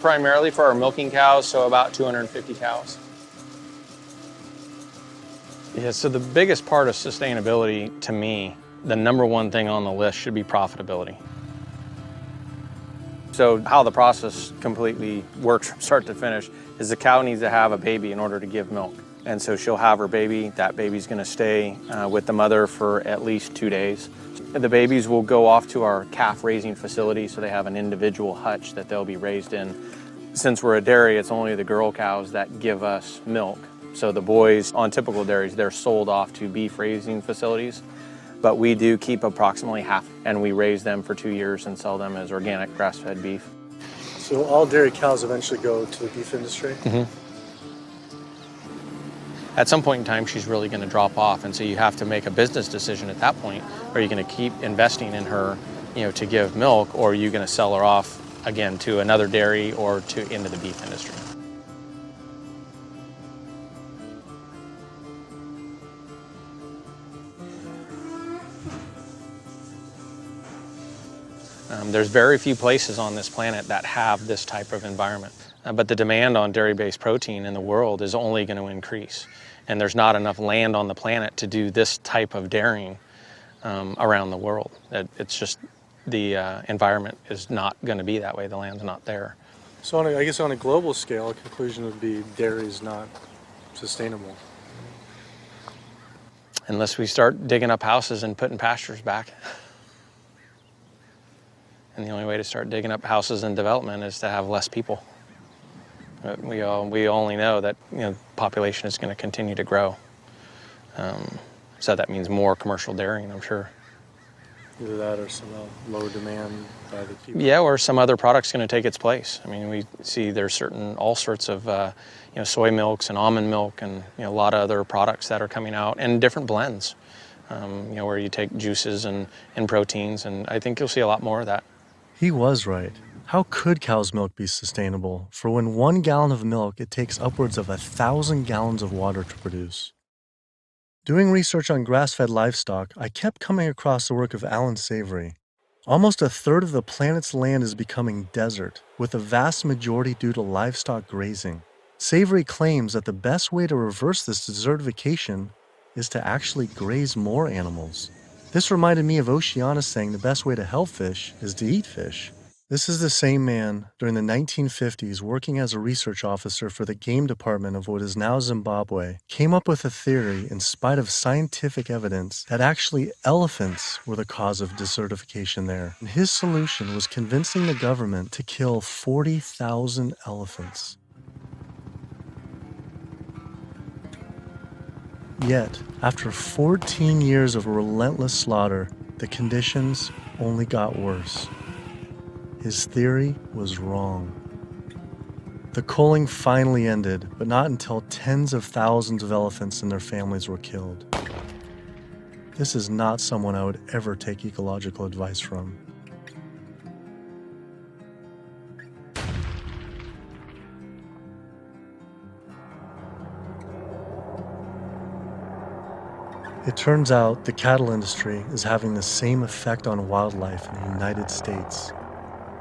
Primarily for our milking cows, so about 250 cows. Yeah, so the biggest part of sustainability to me, the number one thing on the list should be profitability. So how the process completely works from start to finish is the cow needs to have a baby in order to give milk. And so she'll have her baby. That baby's going to stay with the mother for at least 2 days. The babies will go off to our calf raising facility, so they have an individual hutch that they'll be raised in. Since we're a dairy, it's only the girl cows that give us milk. So the boys on typical dairies, they're sold off to beef raising facilities. But we do keep approximately half, and we raise them for 2 years and sell them as organic grass-fed beef. So all dairy cows eventually go to the beef industry? Mm-hmm. At some point in time, she's really going to drop off, and so you have to make a business decision at that point. Are you going to keep investing in her, to give milk, or are you going to sell her off again to another dairy or into the beef industry? There's very few places on this planet that have this type of environment. But the demand on dairy-based protein in the world is only going to increase. And there's not enough land on the planet to do this type of dairying around the world. It's just the environment is not going to be that way. The land's not there. So I guess on a global scale, a conclusion would be dairy is not sustainable. Unless we start digging up houses and putting pastures back. And the only way to start digging up houses and development is to have less people. We only know that population is going to continue to grow. So that means more commercial dairying, I'm sure. Either that or some low demand by the people. Yeah, or some other product's going to take its place. I mean, we see there's all sorts of soy milks and almond milk and a lot of other products that are coming out, and different blends, where you take juices and proteins, and I think you'll see a lot more of that. He was right. How could cow's milk be sustainable? For when 1 gallon of milk, it takes upwards of 1,000 gallons of water to produce. Doing research on grass-fed livestock, I kept coming across the work of Alan Savory. Almost a third of the planet's land is becoming desert, with a vast majority due to livestock grazing. Savory claims that the best way to reverse this desertification is to actually graze more animals. This reminded me of Oceana saying the best way to help fish is to eat fish. This is the same man, during the 1950s, working as a research officer for the game department of what is now Zimbabwe, came up with a theory, in spite of scientific evidence, that actually elephants were the cause of desertification there. And his solution was convincing the government to kill 40,000 elephants. Yet, after 14 years of relentless slaughter, the conditions only got worse. His theory was wrong. The culling finally ended, but not until tens of thousands of elephants and their families were killed. This is not someone I would ever take ecological advice from. It turns out the cattle industry is having the same effect on wildlife in the United States.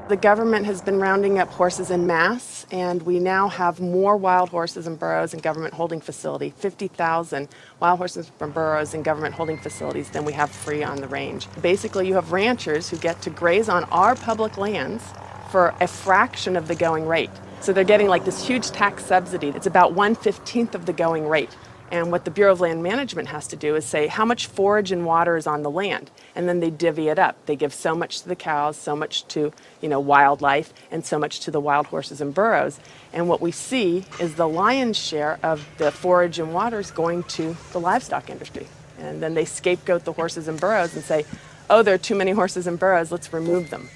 The government has been rounding up horses en masse, and we now have more wild horses and burros in government holding facility, 50,000 wild horses and burros in government holding facilities than we have free on the range. Basically, you have ranchers who get to graze on our public lands for a fraction of the going rate. So they're getting like this huge tax subsidy. It's about 1/15 of the going rate. And what the Bureau of Land Management has to do is say how much forage and water is on the land, and then they divvy it up. They give so much to the cows, so much to wildlife, and so much to the wild horses and burros. And what we see is the lion's share of the forage and water is going to the livestock industry. And then they scapegoat the horses and burros and say, oh, there are too many horses and burros, let's remove them.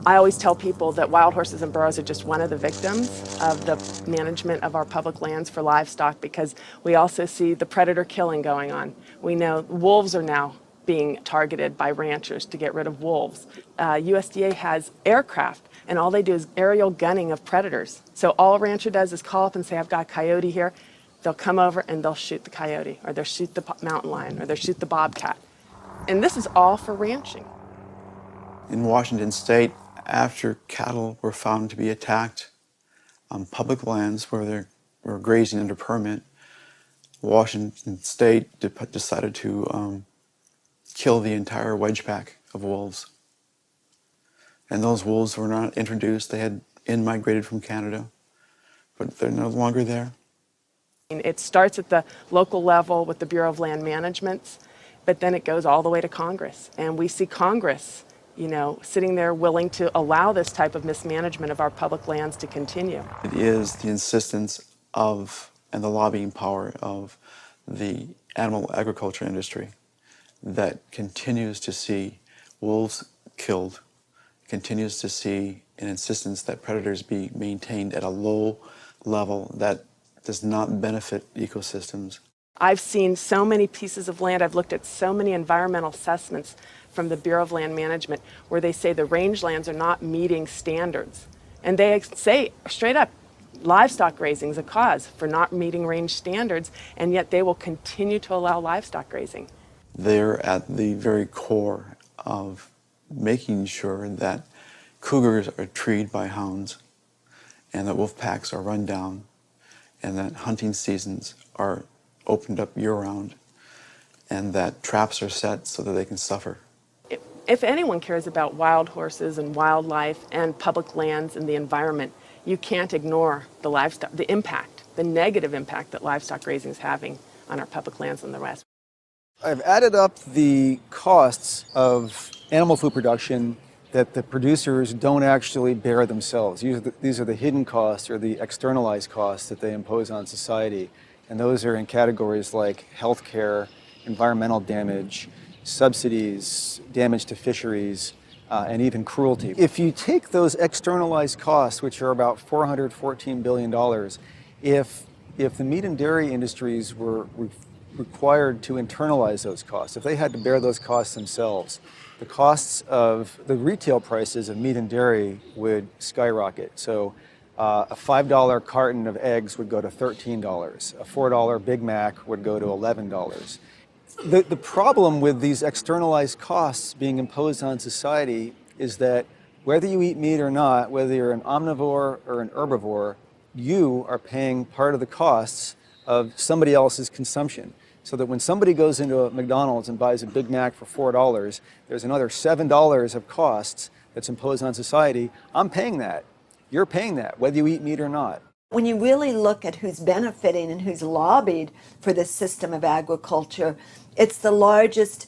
I always tell people that wild horses and burros are just one of the victims of the management of our public lands for livestock, because we also see the predator killing going on. We know wolves are now being targeted by ranchers to get rid of wolves. USDA has aircraft, and all they do is aerial gunning of predators. So all a rancher does is call up and say, I've got a coyote here. They'll come over and they'll shoot the coyote, or they'll shoot the mountain lion, or they'll shoot the bobcat. And this is all for ranching. In Washington State, after cattle were found to be attacked on public lands where they were grazing under permit, Washington State decided to kill the entire wedge pack of wolves. And those wolves were not introduced. They had in-migrated from Canada, but they're no longer there. It starts at the local level with the Bureau of Land Management, but then it goes all the way to Congress. And we see Congress sitting there willing to allow this type of mismanagement of our public lands to continue. It is the insistence of and the lobbying power of the animal agriculture industry that continues to see wolves killed, continues to see an insistence that predators be maintained at a low level that does not benefit ecosystems. I've seen so many pieces of land, I've looked at so many environmental assessments from the Bureau of Land Management where they say the rangelands are not meeting standards. And they say straight up, livestock grazing is a cause for not meeting range standards, and yet they will continue to allow livestock grazing. They're at the very core of making sure that cougars are treed by hounds and that wolf packs are run down and that hunting seasons are opened up year-round and that traps are set so that they can suffer. If anyone cares about wild horses and wildlife and public lands and the environment, you can't ignore the livestock, the impact, the negative impact that livestock raising is having on our public lands in the West. I've added up the costs of animal food production that the producers don't actually bear themselves. These are the hidden costs or the externalized costs that they impose on society. And those are in categories like healthcare, environmental damage, subsidies, damage to fisheries, and even cruelty. If you take those externalized costs, which are about $414 billion, if the meat and dairy industries were required to internalize those costs, if they had to bear those costs themselves, the costs of the retail prices of meat and dairy would skyrocket. So a $5 carton of eggs would go to $13. A $4 Big Mac would go to $11. The problem with these externalized costs being imposed on society is that whether you eat meat or not, whether you're an omnivore or an herbivore, you are paying part of the costs of somebody else's consumption. So that when somebody goes into a McDonald's and buys a Big Mac for $4, there's another $7 of costs that's imposed on society. I'm paying that. You're paying that, whether you eat meat or not. When you really look at who's benefiting and who's lobbied for this system of agriculture, it's the largest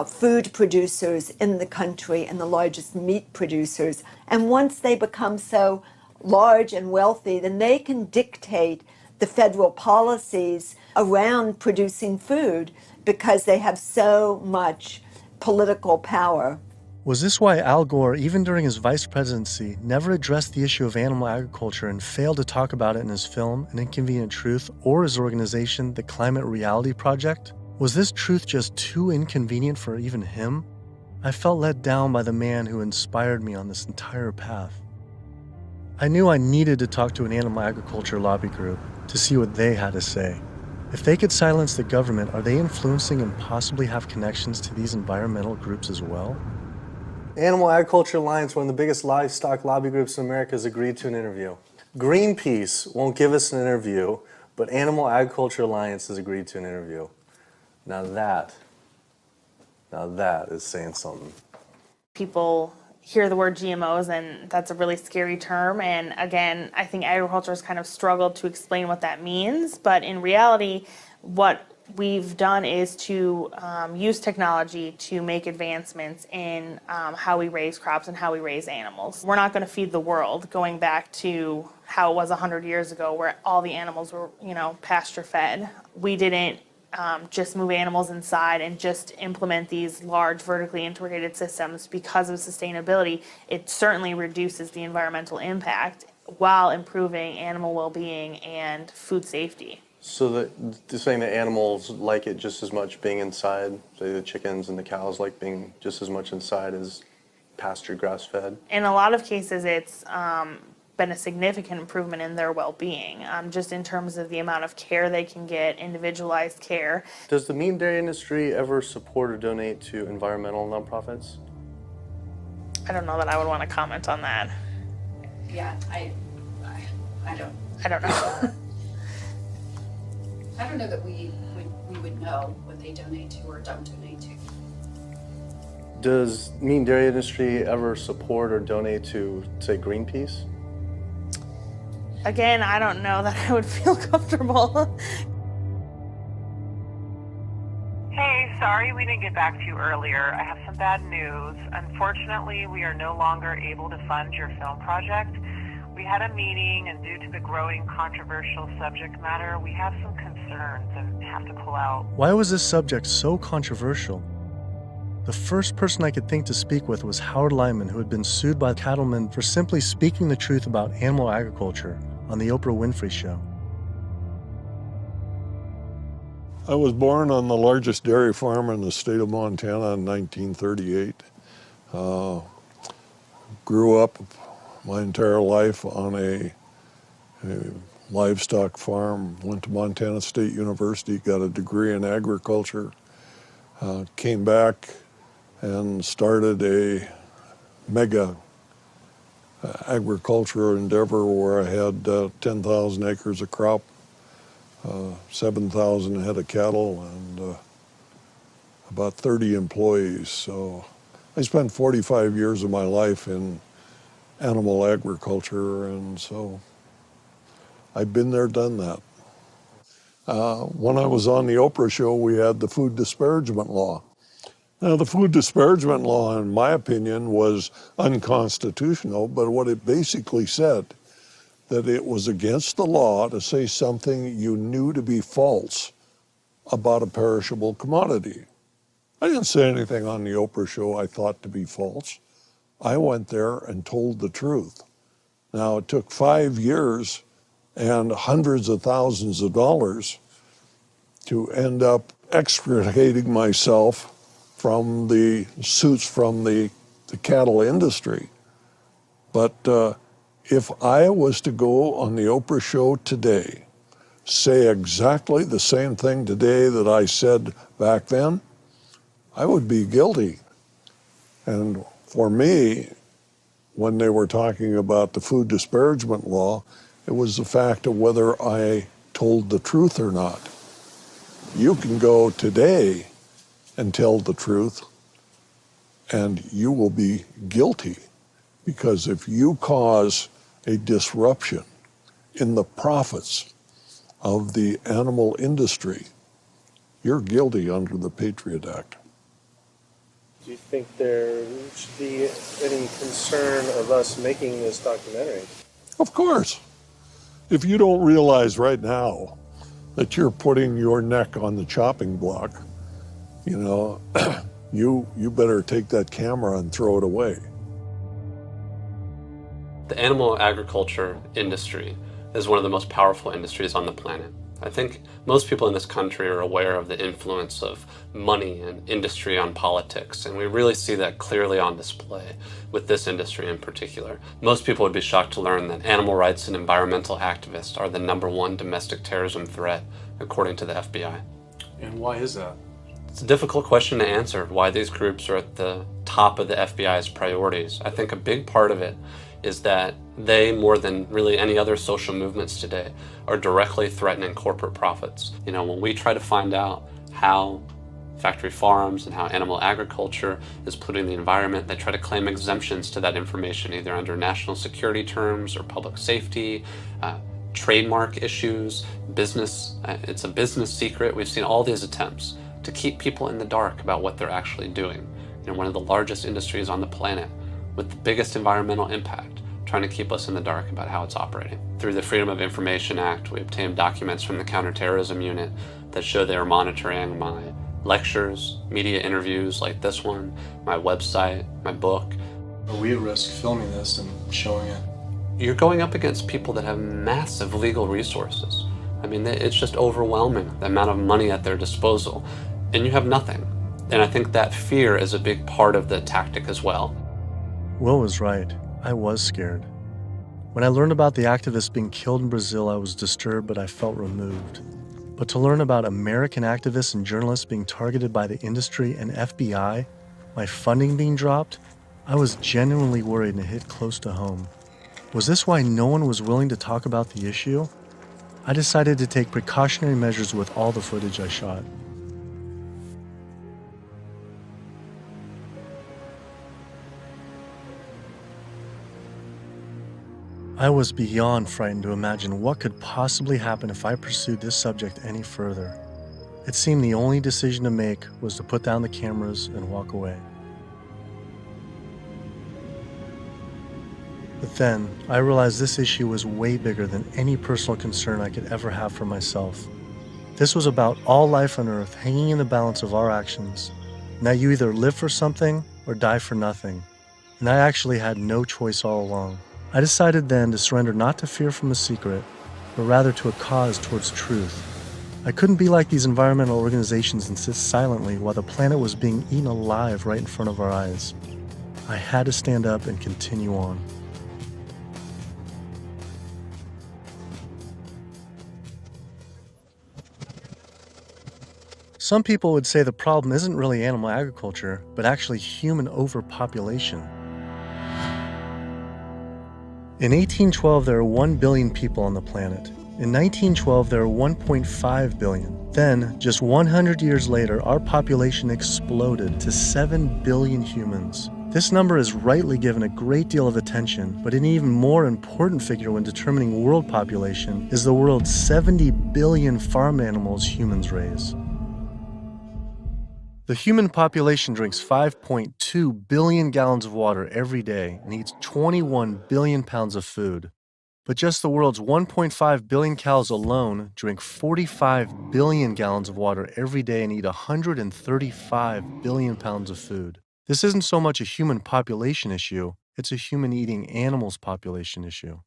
food producers in the country and the largest meat producers. And once they become so large and wealthy, then they can dictate the federal policies around producing food because they have so much political power. Was this why Al Gore, even during his vice presidency, never addressed the issue of animal agriculture and failed to talk about it in his film, An Inconvenient Truth, or his organization, the Climate Reality Project? Was this truth just too inconvenient for even him? I felt let down by the man who inspired me on this entire path. I knew I needed to talk to an animal agriculture lobby group to see what they had to say. If they could silence the government, are they influencing and possibly have connections to these environmental groups as well? Animal Agriculture Alliance, one of the biggest livestock lobby groups in America, has agreed to an interview. Greenpeace won't give us an interview, but Animal Agriculture Alliance has agreed to an interview. Now that is saying something. People hear the word GMOs and that's a really scary term, and again, I think agriculture has kind of struggled to explain what that means, but in reality, what we've done is to use technology to make advancements in how we raise crops and how we raise animals. We're not going to feed the world, going back to how it was 100 years ago where all the animals were, pasture fed. We didn't just move animals inside and just implement these large vertically integrated systems because of sustainability. It certainly reduces the environmental impact while improving animal well-being and food safety. So they're saying that animals like it just as much being inside, say the chickens and the cows like being just as much inside as pasture grass-fed? In a lot of cases, it's been a significant improvement in their well-being, just in terms of the amount of care they can get, individualized care. Does the meat and dairy industry ever support or donate to environmental nonprofits? I don't know that I would want to comment on that. Yeah, I don't. I don't know. I don't know that we would know what they donate to or don't donate to. Does meat and dairy industry ever support or donate to, say, Greenpeace? Again, I don't know that I would feel comfortable. Hey, sorry we didn't get back to you earlier. I have some bad news. Unfortunately, we are no longer able to fund your film project. We had a meeting, and due to the growing controversial subject matter, we have some concerns and have to pull out. Why was this subject so controversial? The first person I could think to speak with was Howard Lyman, who had been sued by cattlemen for simply speaking the truth about animal agriculture on the Oprah Winfrey Show. I was born on the largest dairy farm in the state of Montana in 1938. Grew up my entire life on a livestock farm, went to Montana State University, got a degree in agriculture, came back and started a mega agriculture endeavor where I had 10,000 acres of crop, 7,000 head of cattle, and about 30 employees. So I spent 45 years of my life in animal agriculture, and so I've been there, done that. When I was on the Oprah show, we had the food disparagement law. Now, the food disparagement law, in my opinion, was unconstitutional, but what it basically said, that it was against the law to say something you knew to be false about a perishable commodity. I didn't say anything on the Oprah show I thought to be false. I went there and told the truth. Now, it took 5 years and hundreds of thousands of dollars to end up extricating myself from the suits from the cattle industry. But if I was to go on the Oprah show today, say exactly the same thing today that I said back then, I would be guilty. And for me, when they were talking about the food disparagement law, it was the fact of whether I told the truth or not. You can go today and tell the truth, and you will be guilty, because if you cause a disruption in the profits of the animal industry, you're guilty under the Patriot Act. Do you think there should be any concern of us making this documentary? Of course. If you don't realize right now that you're putting your neck on the chopping block, you know, you better take that camera and throw it away. The animal agriculture industry is one of the most powerful industries on the planet. I think most people in this country are aware of the influence of money and industry on politics, and we really see that clearly on display with this industry in particular. Most people would be shocked to learn that animal rights and environmental activists are the #1 domestic terrorism threat, according to the FBI. And why is that? It's a difficult question to answer, why these groups are at the top of the FBI's priorities. I think a big part of it is that they, more than really any other social movements today, are directly threatening corporate profits. You know, when we try to find out how factory farms and how animal agriculture is polluting the environment, they try to claim exemptions to that information, either under national security terms or public safety, trademark issues, business, it's a business secret. We've seen all these attempts to keep people in the dark about what they're actually doing. You know, one of the largest industries on the planet with the biggest environmental impact, trying to keep us in the dark about how it's operating. Through the Freedom of Information Act, we obtained documents from the Counterterrorism Unit that show they are monitoring my lectures, media interviews like this one, my website, my book. Are we at risk filming this and showing it? You're going up against people that have massive legal resources. I mean, it's just overwhelming, the amount of money at their disposal, and you have nothing. And I think that fear is a big part of the tactic as well. Will was right. I was scared. When I learned about the activists being killed in Brazil, I was disturbed, but I felt removed. But to learn about American activists and journalists being targeted by the industry and FBI, my funding being dropped, I was genuinely worried, and it hit close to home. Was this why no one was willing to talk about the issue? I decided to take precautionary measures with all the footage I shot. I was beyond frightened to imagine what could possibly happen if I pursued this subject any further. It seemed the only decision to make was to put down the cameras and walk away. But then, I realized this issue was way bigger than any personal concern I could ever have for myself. This was about all life on Earth hanging in the balance of our actions, and that you either live for something or die for nothing. And I actually had no choice all along. I decided then to surrender not to fear from a secret, but rather to a cause towards truth. I couldn't be like these environmental organizations and sit silently while the planet was being eaten alive right in front of our eyes. I had to stand up and continue on. Some people would say the problem isn't really animal agriculture, but actually human overpopulation. In 1812, there were 1 billion people on the planet. In 1912, there were 1.5 billion. Then, just 100 years later, our population exploded to 7 billion humans. This number is rightly given a great deal of attention, but an even more important figure when determining world population is the world's 70 billion farm animals humans raise. The human population drinks 5.2 billion gallons of water every day and eats 21 billion pounds of food. But just the world's 1.5 billion cows alone drink 45 billion gallons of water every day and eat 135 billion pounds of food. This isn't so much a human population issue, it's a human eating animals population issue.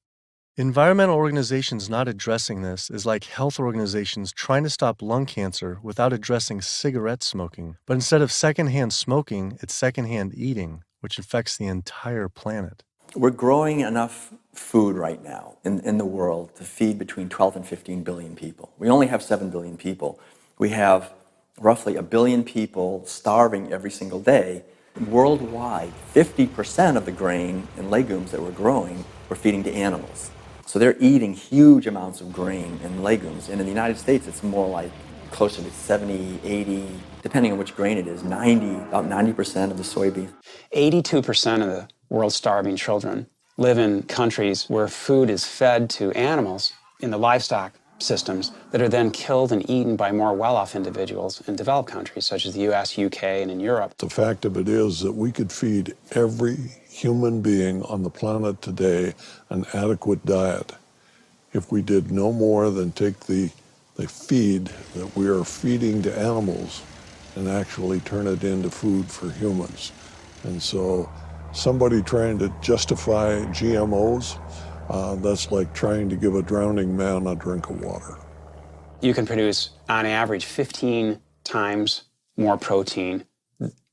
Environmental organizations not addressing this is like health organizations trying to stop lung cancer without addressing cigarette smoking. But instead of secondhand smoking, it's secondhand eating, which affects the entire planet. We're growing enough food right now in the world to feed between 12 and 15 billion people. We only have 7 billion people. We have roughly 1 billion people starving every single day. Worldwide, 50% of the grain and legumes that we're growing, we're feeding to animals. So they're eating huge amounts of grain and legumes. And in the United States, it's more like closer to 70, 80, depending on which grain it is, about 90% of the soybeans. 82% of the world's starving children live in countries where food is fed to animals in the livestock systems that are then killed and eaten by more well-off individuals in developed countries such as the US, UK, and in Europe. The fact of it is that we could feed every human being on the planet today an adequate diet if we did no more than take the feed that we are feeding to animals and actually turn it into food for humans. And so somebody trying to justify GMOs, that's like trying to give a drowning man a drink of water. You can produce, on average, 15 times more protein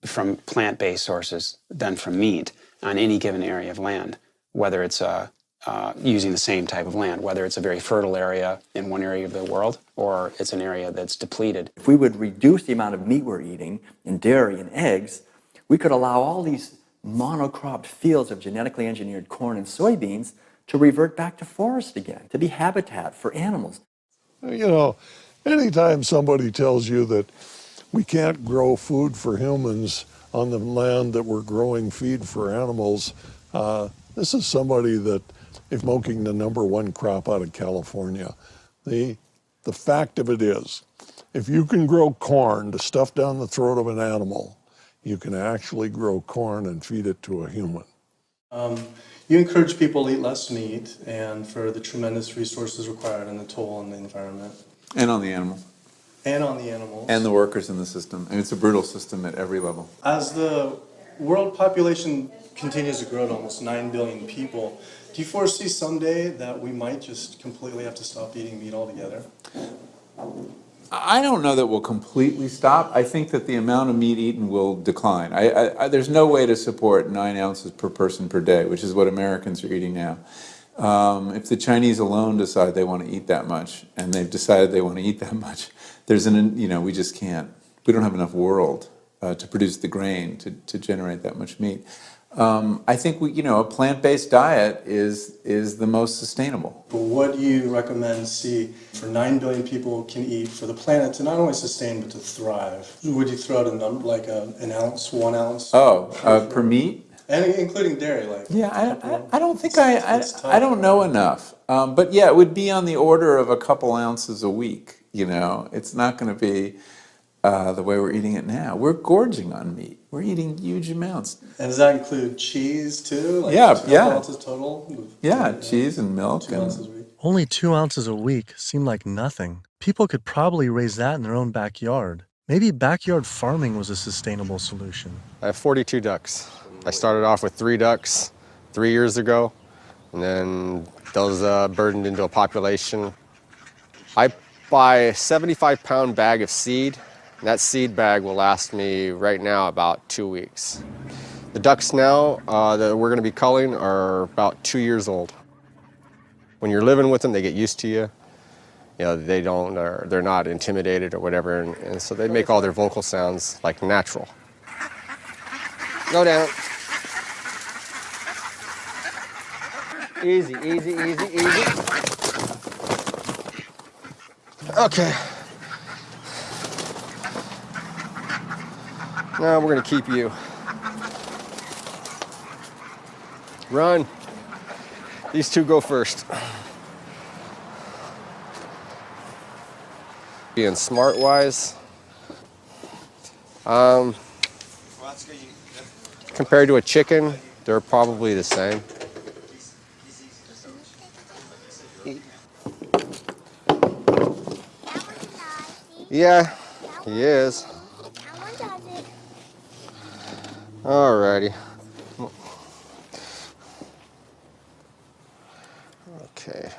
from plant-based sources than from meat on any given area of land, whether it's using the same type of land, whether it's a very fertile area in one area of the world or it's an area that's depleted. If we would reduce the amount of meat we're eating and dairy and eggs, we could allow all these monocropped fields of genetically engineered corn and soybeans to revert back to forest again, to be habitat for animals. You know, anytime somebody tells you that we can't grow food for humans on the land that we're growing feed for animals, this is somebody that is smoking the #1 crop out of California. The fact of it is, if you can grow corn to stuff down the throat of an animal, you can actually grow corn and feed it to a human. You encourage people to eat less meat and for the tremendous resources required and the toll on the environment. And on the animals. And on the animals. And the workers in the system. And it's a brutal system at every level. As the world population continues to grow to almost 9 billion people, do you foresee someday that we might just completely have to stop eating meat altogether? I don't know that we'll completely stop. I think that the amount of meat eaten will decline. There's no way to support 9 ounces per person per day, which is what Americans are eating now. If the Chinese alone decide they want to eat that much, and they've decided they want to eat that much, we just can't. We don't have enough world to produce the grain to generate that much meat. I think a plant-based diet is the most sustainable. But what do you recommend for 9 billion people can eat for the planet to not only sustain but to thrive? Would you throw out a number like an ounce, 1 ounce? Per meat? And including dairy, I don't think I don't know enough. But yeah, it would be on the order of a couple ounces a week. It's not going to be the way we're eating it now. We're gorging on meat. We're eating huge amounts. And does that include cheese too? Yeah. 12 ounces total? Yeah, cheese and milk. 2 ounces a week. Only 2 ounces a week seem like nothing. People could probably raise that in their own backyard. Maybe backyard farming was a sustainable solution. I have 42 ducks. I started off with 3 ducks 3 years ago, and then those burdened into a population. I buy a 75-pound bag of seed, and that seed bag will last me right now about 2 weeks. The ducks now that we're going to be culling are about 2 years old. When you're living with them, they get used to you. They're not intimidated or whatever, and so they make all their vocal sounds like natural. Go down. Easy, easy, easy, easy. Okay. Now we're gonna keep you. Run. These two go first. Being smart-wise, compared to a chicken, they're probably the same. Yeah, he is. Alrighty. Okay.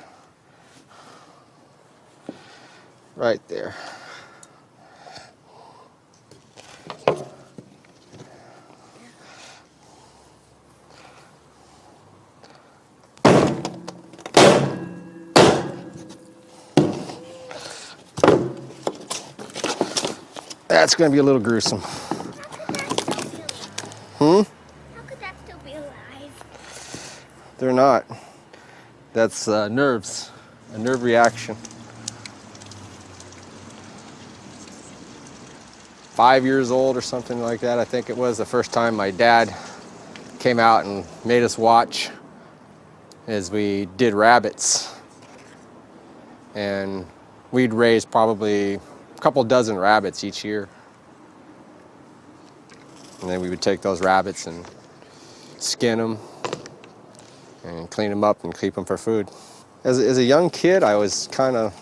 Right there. That's going to be a little gruesome. How could that still be alive? They're not. That's nerves, a nerve reaction. 5 years old or something like that, I think it was, the first time my dad came out and made us watch as we did rabbits. And we'd raise probably a couple dozen rabbits each year. And then we would take those rabbits and skin them and clean them up and keep them for food. As a young kid, I was kind of,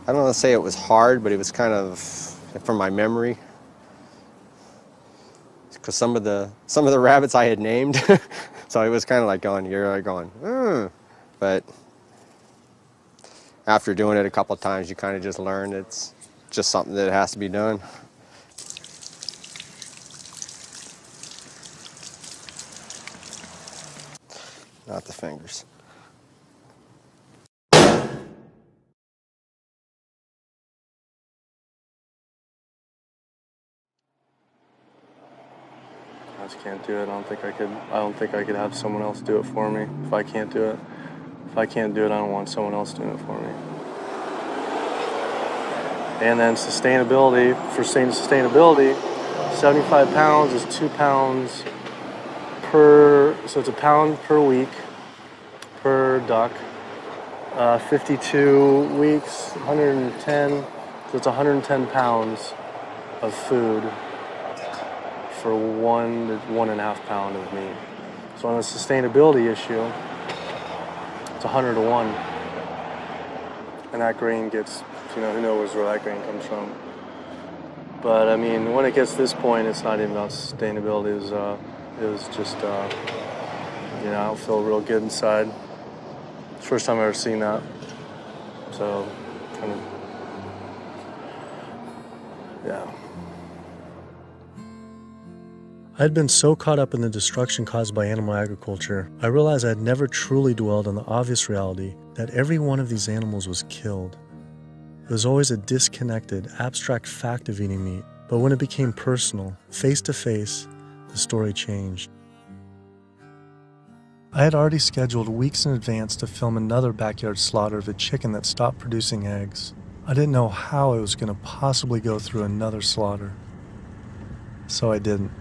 I don't want to say it was hard, but it was kind of, from my memory, because some of the rabbits I had named, so it was kind of like going, but after doing it a couple of times, you kind of just learn it's just something that has to be done. Not the fingers. I just can't do it. I don't think I could have someone else do it for me if I can't do it. If I can't do it, I don't want someone else doing it for me. And then sustainability, for sustainability, 75 pounds is 2 pounds per, so it's a pound per week per duck. 52 weeks, 110, so it's 110 pounds of food for 1 to 1.5 pound of meat. So on the sustainability issue, it's 100 to 1. And that grain gets, who knows where that grain comes from. But I mean, when it gets to this point, it's not even about sustainability. It was just, I don't feel real good inside. It's the first time I've ever seen that. So, kind of, yeah. I'd been so caught up in the destruction caused by animal agriculture, I realized I'd never truly dwelled on the obvious reality that every one of these animals was killed. It was always a disconnected, abstract fact of eating meat, but when it became personal, face to face, the story changed. I had already scheduled weeks in advance to film another backyard slaughter of a chicken that stopped producing eggs. I didn't know how I was going to possibly go through another slaughter. So I didn't.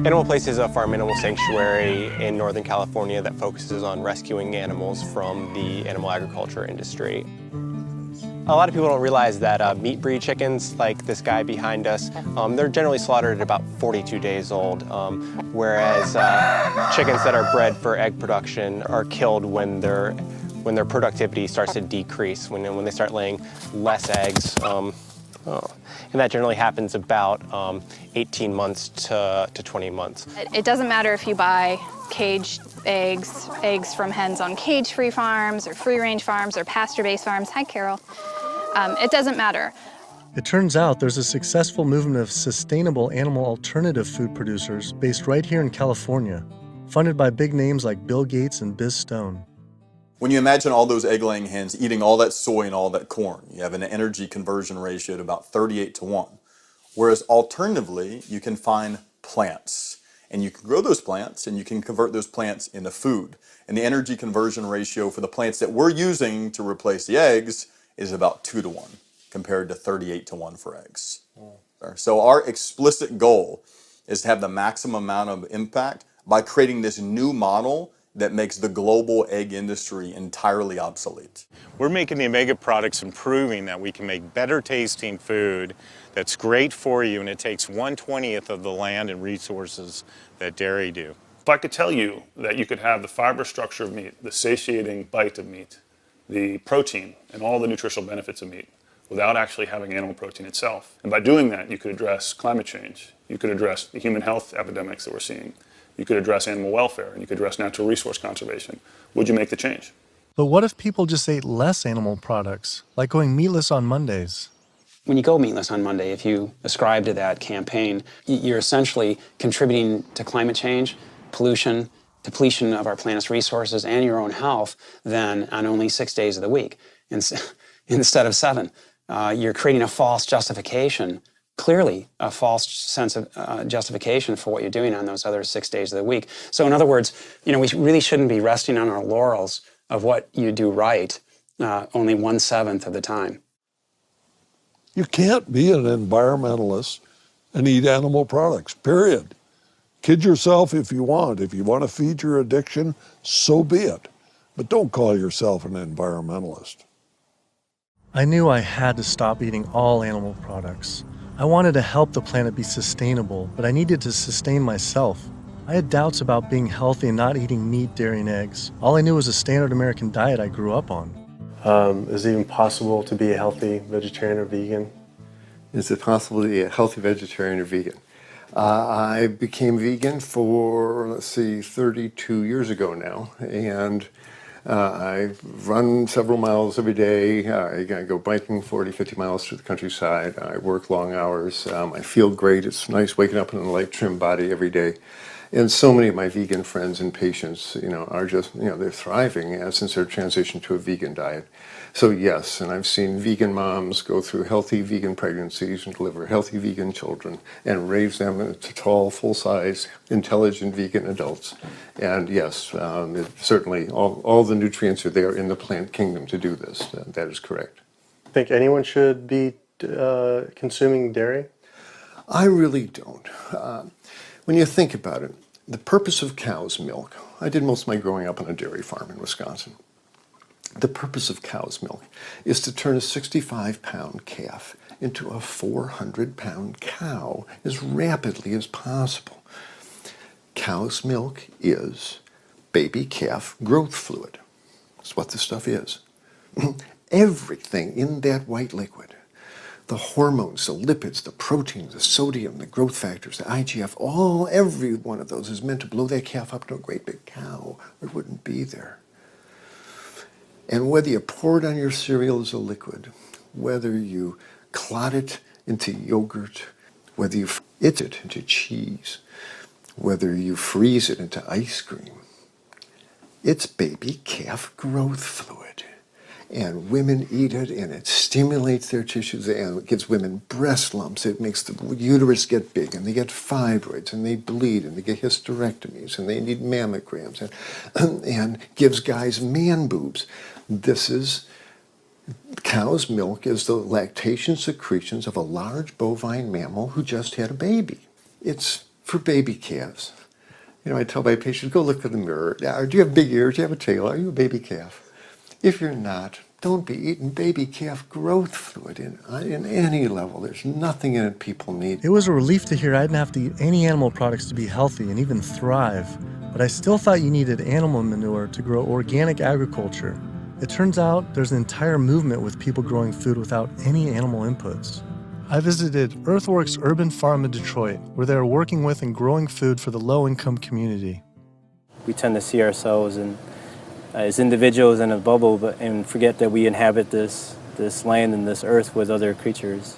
Animal Place is a farm animal sanctuary in Northern California that focuses on rescuing animals from the animal agriculture industry. A lot of people don't realize that meat breed chickens, like this guy behind us, they're generally slaughtered at about 42 days old, whereas chickens that are bred for egg production are killed when their productivity starts to decrease, when they start laying less eggs. And that generally happens about 18 months to 20 months. It doesn't matter if you buy caged eggs from hens on cage-free farms or free-range farms or pasture-based farms. Hi, Carol. It doesn't matter. It turns out there's a successful movement of sustainable animal alternative food producers based right here in California, funded by big names like Bill Gates and Biz Stone. When you imagine all those egg-laying hens eating all that soy and all that corn, you have an energy conversion ratio at about 38:1. Whereas alternatively, you can find plants, and you can grow those plants, and you can convert those plants into food. And the energy conversion ratio for the plants that we're using to replace the eggs is about 2:1, compared to 38:1 for eggs. So our explicit goal is to have the maximum amount of impact by creating this new model that makes the global egg industry entirely obsolete. We're making the Omega products and proving that we can make better tasting food that's great for you, and it takes 1/20th of the land and resources that dairy do. If I could tell you that you could have the fiber structure of meat, the satiating bite of meat, the protein, and all the nutritional benefits of meat without actually having animal protein itself. And by doing that, you could address climate change. You could address the human health epidemics that we're seeing. You could address animal welfare, and you could address natural resource conservation. Would you make the change? But what if people just ate less animal products, like going meatless on Mondays? When you go meatless on Monday, if you ascribe to that campaign, you're essentially contributing to climate change, pollution, depletion of our planet's resources, and your own health, then on only 6 days of the week instead of 7. You're creating a false justification, clearly a false sense of justification for what you're doing on those other 6 days of the week. So in other words, we really shouldn't be resting on our laurels of what you do right only 1/7 of the time. You can't be an environmentalist and eat animal products, period. Kid yourself if you want. If you want to feed your addiction, so be it. But don't call yourself an environmentalist. I knew I had to stop eating all animal products. I wanted to help the planet be sustainable, but I needed to sustain myself. I had doubts about being healthy and not eating meat, dairy, and eggs. All I knew was a standard American diet I grew up on. Is it even possible to be a healthy vegetarian or vegan? Is it possible to be a healthy vegetarian or vegan? I became vegan for, 32 years ago now, and I run several miles every day. I go biking 40, 50 miles through the countryside. I work long hours. I feel great. It's nice waking up in a light, trim body every day. And so many of my vegan friends and patients, are just, they're thriving since their transition to a vegan diet. So yes, and I've seen vegan moms go through healthy vegan pregnancies and deliver healthy vegan children and raise them into tall, full-size, intelligent vegan adults. And yes, certainly all the nutrients are there in the plant kingdom to do this. That is correct. Think anyone should be consuming dairy? I really don't. When you think about it, the purpose of cow's milk, I did most of my growing up on a dairy farm in Wisconsin. The purpose of cow's milk is to turn a 65-pound calf into a 400-pound cow as rapidly as possible. Cow's milk is baby calf growth fluid. That's what the stuff is. Everything in that white liquid, the hormones, the lipids, the proteins, the sodium, the growth factors, the IGF, every one of those is meant to blow that calf up to a great big cow, or it wouldn't be there. And whether you pour it on your cereal as a liquid, whether you clot it into yogurt, whether you eat it into cheese, whether you freeze it into ice cream, it's baby calf growth fluid. And women eat it, and it stimulates their tissues, and it gives women breast lumps. It makes the uterus get big, and they get fibroids, and they bleed, and they get hysterectomies, and they need mammograms, and gives guys man boobs. Cow's milk is the lactation secretions of a large bovine mammal who just had a baby. It's for baby calves. I tell my patients, go look in the mirror. Do you have big ears? Do you have a tail? Are you a baby calf? If you're not, don't be eating baby calf growth fluid in any level. There's nothing in it people need. It was a relief to hear I didn't have to eat any animal products to be healthy and even thrive, but I still thought you needed animal manure to grow organic agriculture. It turns out there's an entire movement with people growing food without any animal inputs. I visited Earthworks Urban Farm in Detroit, where they are working with and growing food for the low-income community. We tend to see ourselves as individuals in a bubble, and forget that we inhabit this land and this earth with other creatures.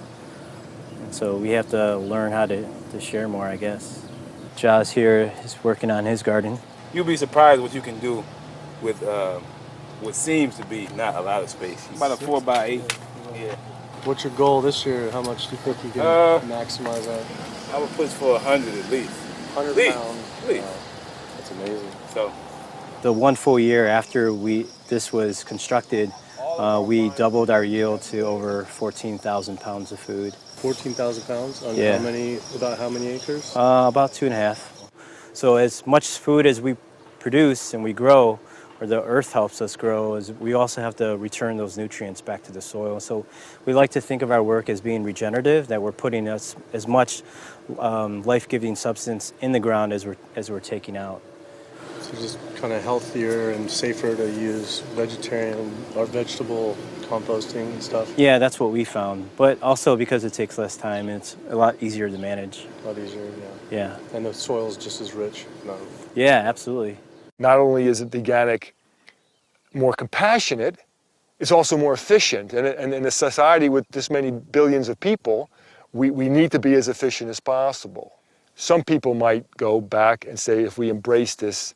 And so we have to learn how to share more, I guess. Josh here is working on his garden. You'll be surprised what you can do with what seems to be not a lot of species. About a 4x8. Yeah. What's your goal this year? How much do you think you can maximize that? I would push for 100 at least. 100 pounds. At least. That's amazing. So. The 1 full year after this was constructed, we doubled our yield to over 14,000 pounds of food. 14,000 pounds on Yeah. about how many acres? About 2.5. So as much food as we produce and we grow, or the earth helps us grow, is we also have to return those nutrients back to the soil. So we like to think of our work as being regenerative, that we're putting as much life-giving substance in the ground as we're taking out. So just kind of healthier and safer to use vegetarian or vegetable composting and stuff? Yeah, that's what we found. But also because it takes less time, it's a lot easier to manage. A lot easier, yeah. Yeah. And the soil is just as rich. No. Yeah, absolutely. Not only is it the organic more compassionate, it's also more efficient. And in a society with this many billions of people, we need to be as efficient as possible. Some people might go back and say, if we embrace this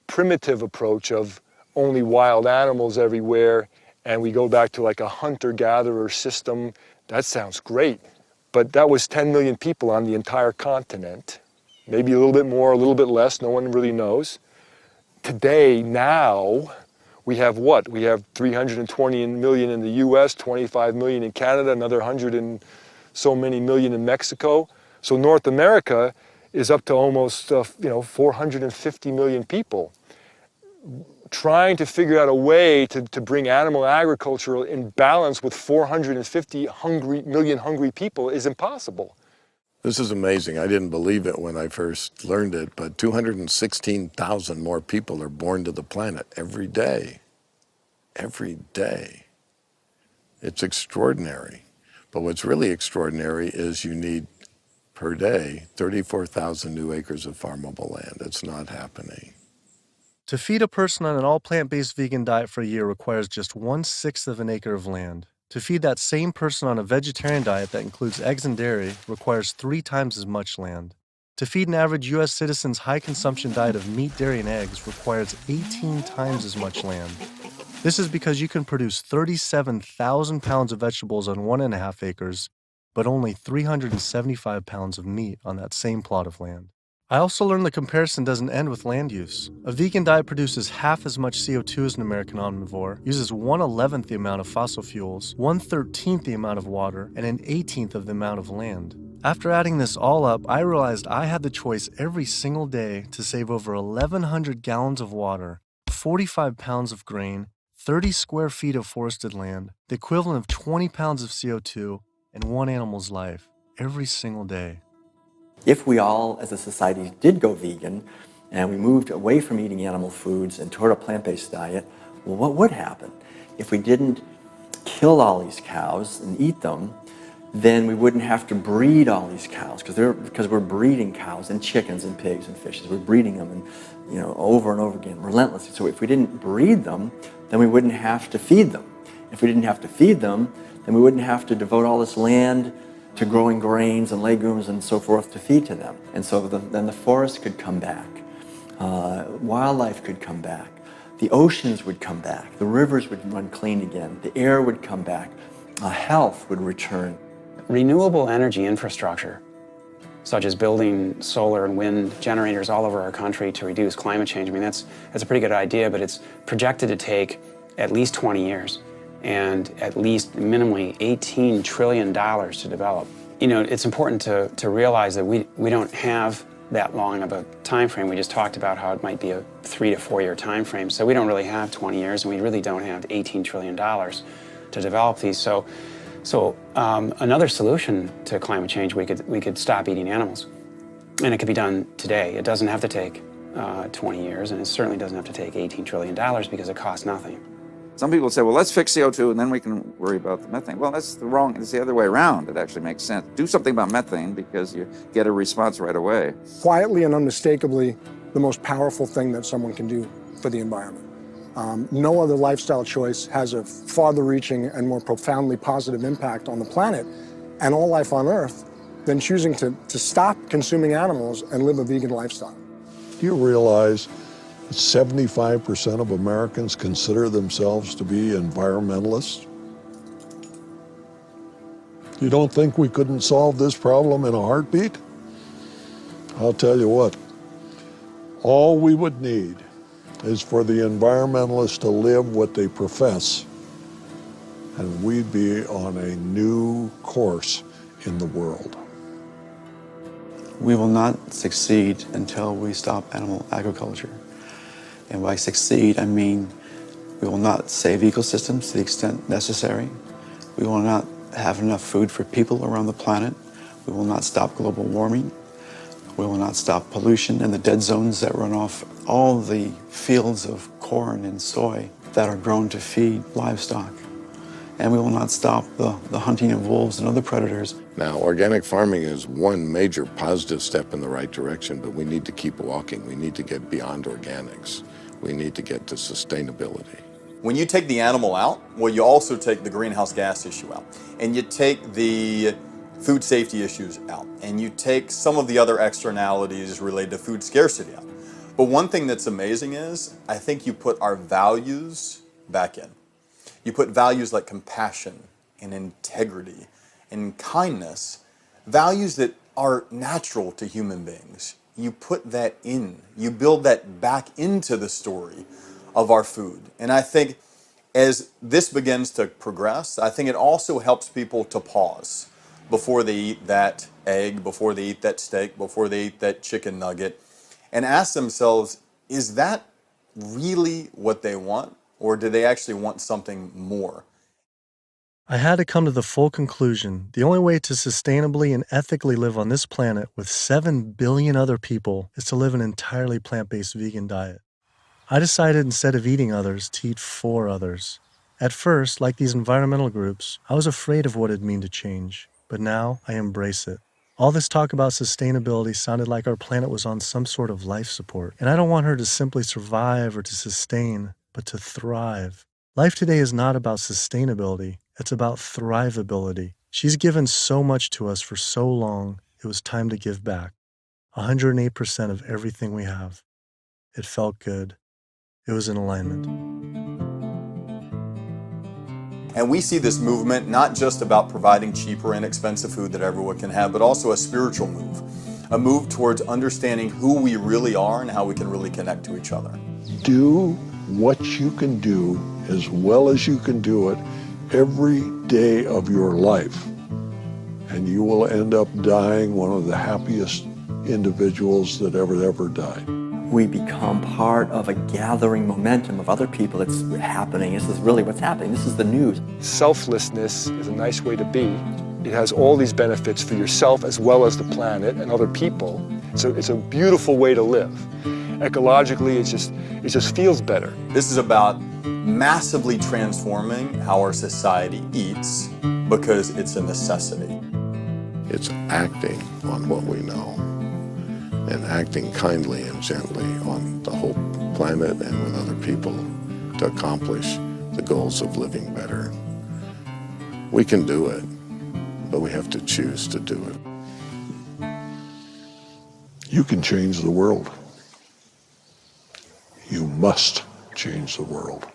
primitive approach of only wild animals everywhere, and we go back to like a hunter-gatherer system, that sounds great. But that was 10 million people on the entire continent. Maybe a little bit more, a little bit less, no one really knows. Today, now, we have what? We have 320 million in the US, 25 million in Canada, another 100 and so many million in Mexico. So North America is up to almost 450 million people. Trying to figure out a way to bring animal agriculture in balance with 450 million hungry people is impossible. This is amazing. I didn't believe it when I first learned it, but 216,000 more people are born to the planet every day. Every day. It's extraordinary. But what's really extraordinary is you need, per day, 34,000 new acres of farmable land. It's not happening. To feed a person on an all-plant-based vegan diet for a year requires just 1/6 of an acre of land. To feed that same person on a vegetarian diet that includes eggs and dairy requires 3 times as much land. To feed an average U.S. citizen's high-consumption diet of meat, dairy, and eggs requires 18 times as much land. This is because you can produce 37,000 pounds of vegetables on 1.5 acres, but only 375 pounds of meat on that same plot of land. I also learned the comparison doesn't end with land use. A vegan diet produces half as much CO2 as an American omnivore, uses 1/11th the amount of fossil fuels, 1/13th the amount of water, and 1/18th of the amount of land. After adding this all up, I realized I had the choice every single day to save over 1,100 gallons of water, 45 pounds of grain, 30 square feet of forested land, the equivalent of 20 pounds of CO2, and one animal's life, every single day. If we all, as a society, did go vegan, and we moved away from eating animal foods and toward a plant-based diet, well, what would happen? If we didn't kill all these cows and eat them, then we wouldn't have to breed all these cows, because we're breeding cows and chickens and pigs and fishes. We're breeding them, and over and over again, relentlessly. So if we didn't breed them, then we wouldn't have to feed them. If we didn't have to feed them, then we wouldn't have to devote all this land to growing grains and legumes and so forth to feed to them. And so then the forest could come back. Wildlife could come back. The oceans would come back. The rivers would run clean again. The air would come back. Health would return. Renewable energy infrastructure, such as building solar and wind generators all over our country to reduce climate change, I mean, that's a pretty good idea, but it's projected to take at least 20 years. And at least minimally $18 trillion to develop. It's important to realize that we don't have that long of a time frame. We just talked about how it might be a 3 to 4 year time frame. So we don't really have 20 years, and we really don't have $18 trillion to develop these. So another solution to climate change, we could stop eating animals. And it could be done today. It doesn't have to take 20 years, and it certainly doesn't have to take $18 trillion because it costs nothing. Some people say, well, let's fix CO2 and then we can worry about the methane. Well, it's the other way around. It actually makes sense. Do something about methane because you get a response right away. Quietly and unmistakably, the most powerful thing that someone can do for the environment. No other lifestyle choice has a farther-reaching and more profoundly positive impact on the planet and all life on Earth than choosing to stop consuming animals and live a vegan lifestyle. Do you realize 75% of Americans consider themselves to be environmentalists. You don't think we couldn't solve this problem in a heartbeat? I'll tell you what, all we would need is for the environmentalists to live what they profess, and we'd be on a new course in the world. We will not succeed until we stop animal agriculture. And by succeed, I mean we will not save ecosystems to the extent necessary. We will not have enough food for people around the planet. We will not stop global warming. We will not stop pollution and the dead zones that run off all the fields of corn and soy that are grown to feed livestock. And we will not stop the hunting of wolves and other predators. Now, organic farming is one major positive step in the right direction, but we need to keep walking. We need to get beyond organics. We need to get to sustainability. When you take the animal out, well, you also take the greenhouse gas issue out, and you take the food safety issues out, and you take some of the other externalities related to food scarcity out. But one thing that's amazing is, I think you put our values back in. You put values like compassion and integrity and kindness, values that are natural to human beings. You put that in. You build that back into the story of our food. And I think as this begins to progress, I think it also helps people to pause before they eat that egg, before they eat that steak, before they eat that chicken nugget, and ask themselves, is that really what they want? Or do they actually want something more? I had to come to the full conclusion the only way to sustainably and ethically live on this planet with 7 billion other people is to live an entirely plant-based vegan diet. I decided instead of eating others to eat for others. At first, like these environmental groups, I was afraid of what it'd mean to change, but now I embrace it. All this talk about sustainability sounded like our planet was on some sort of life support, and I don't want her to simply survive or to sustain, but to thrive. Life today is not about sustainability, it's about thrivability. She's given so much to us for so long, it was time to give back. 108% of everything we have. It felt good. It was in alignment. And we see this movement not just about providing cheaper and inexpensive food that everyone can have, but also a spiritual move. A move towards understanding who we really are and how we can really connect to each other. Do what you can do as well as you can do it every day of your life, and you will end up dying one of the happiest individuals that ever died. We become part of a gathering momentum of other people that's happening. This is really what's happening. This is the news. Selflessness is a nice way to be. It has all these benefits for yourself as well as the planet and other people. So it's a beautiful way to live. Ecologically, it just feels better. This is about massively transforming how our society eats because it's a necessity. It's acting on what we know and acting kindly and gently on the whole planet and with other people to accomplish the goals of living better. We can do it, but we have to choose to do it. You can change the world. You must change the world.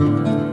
you.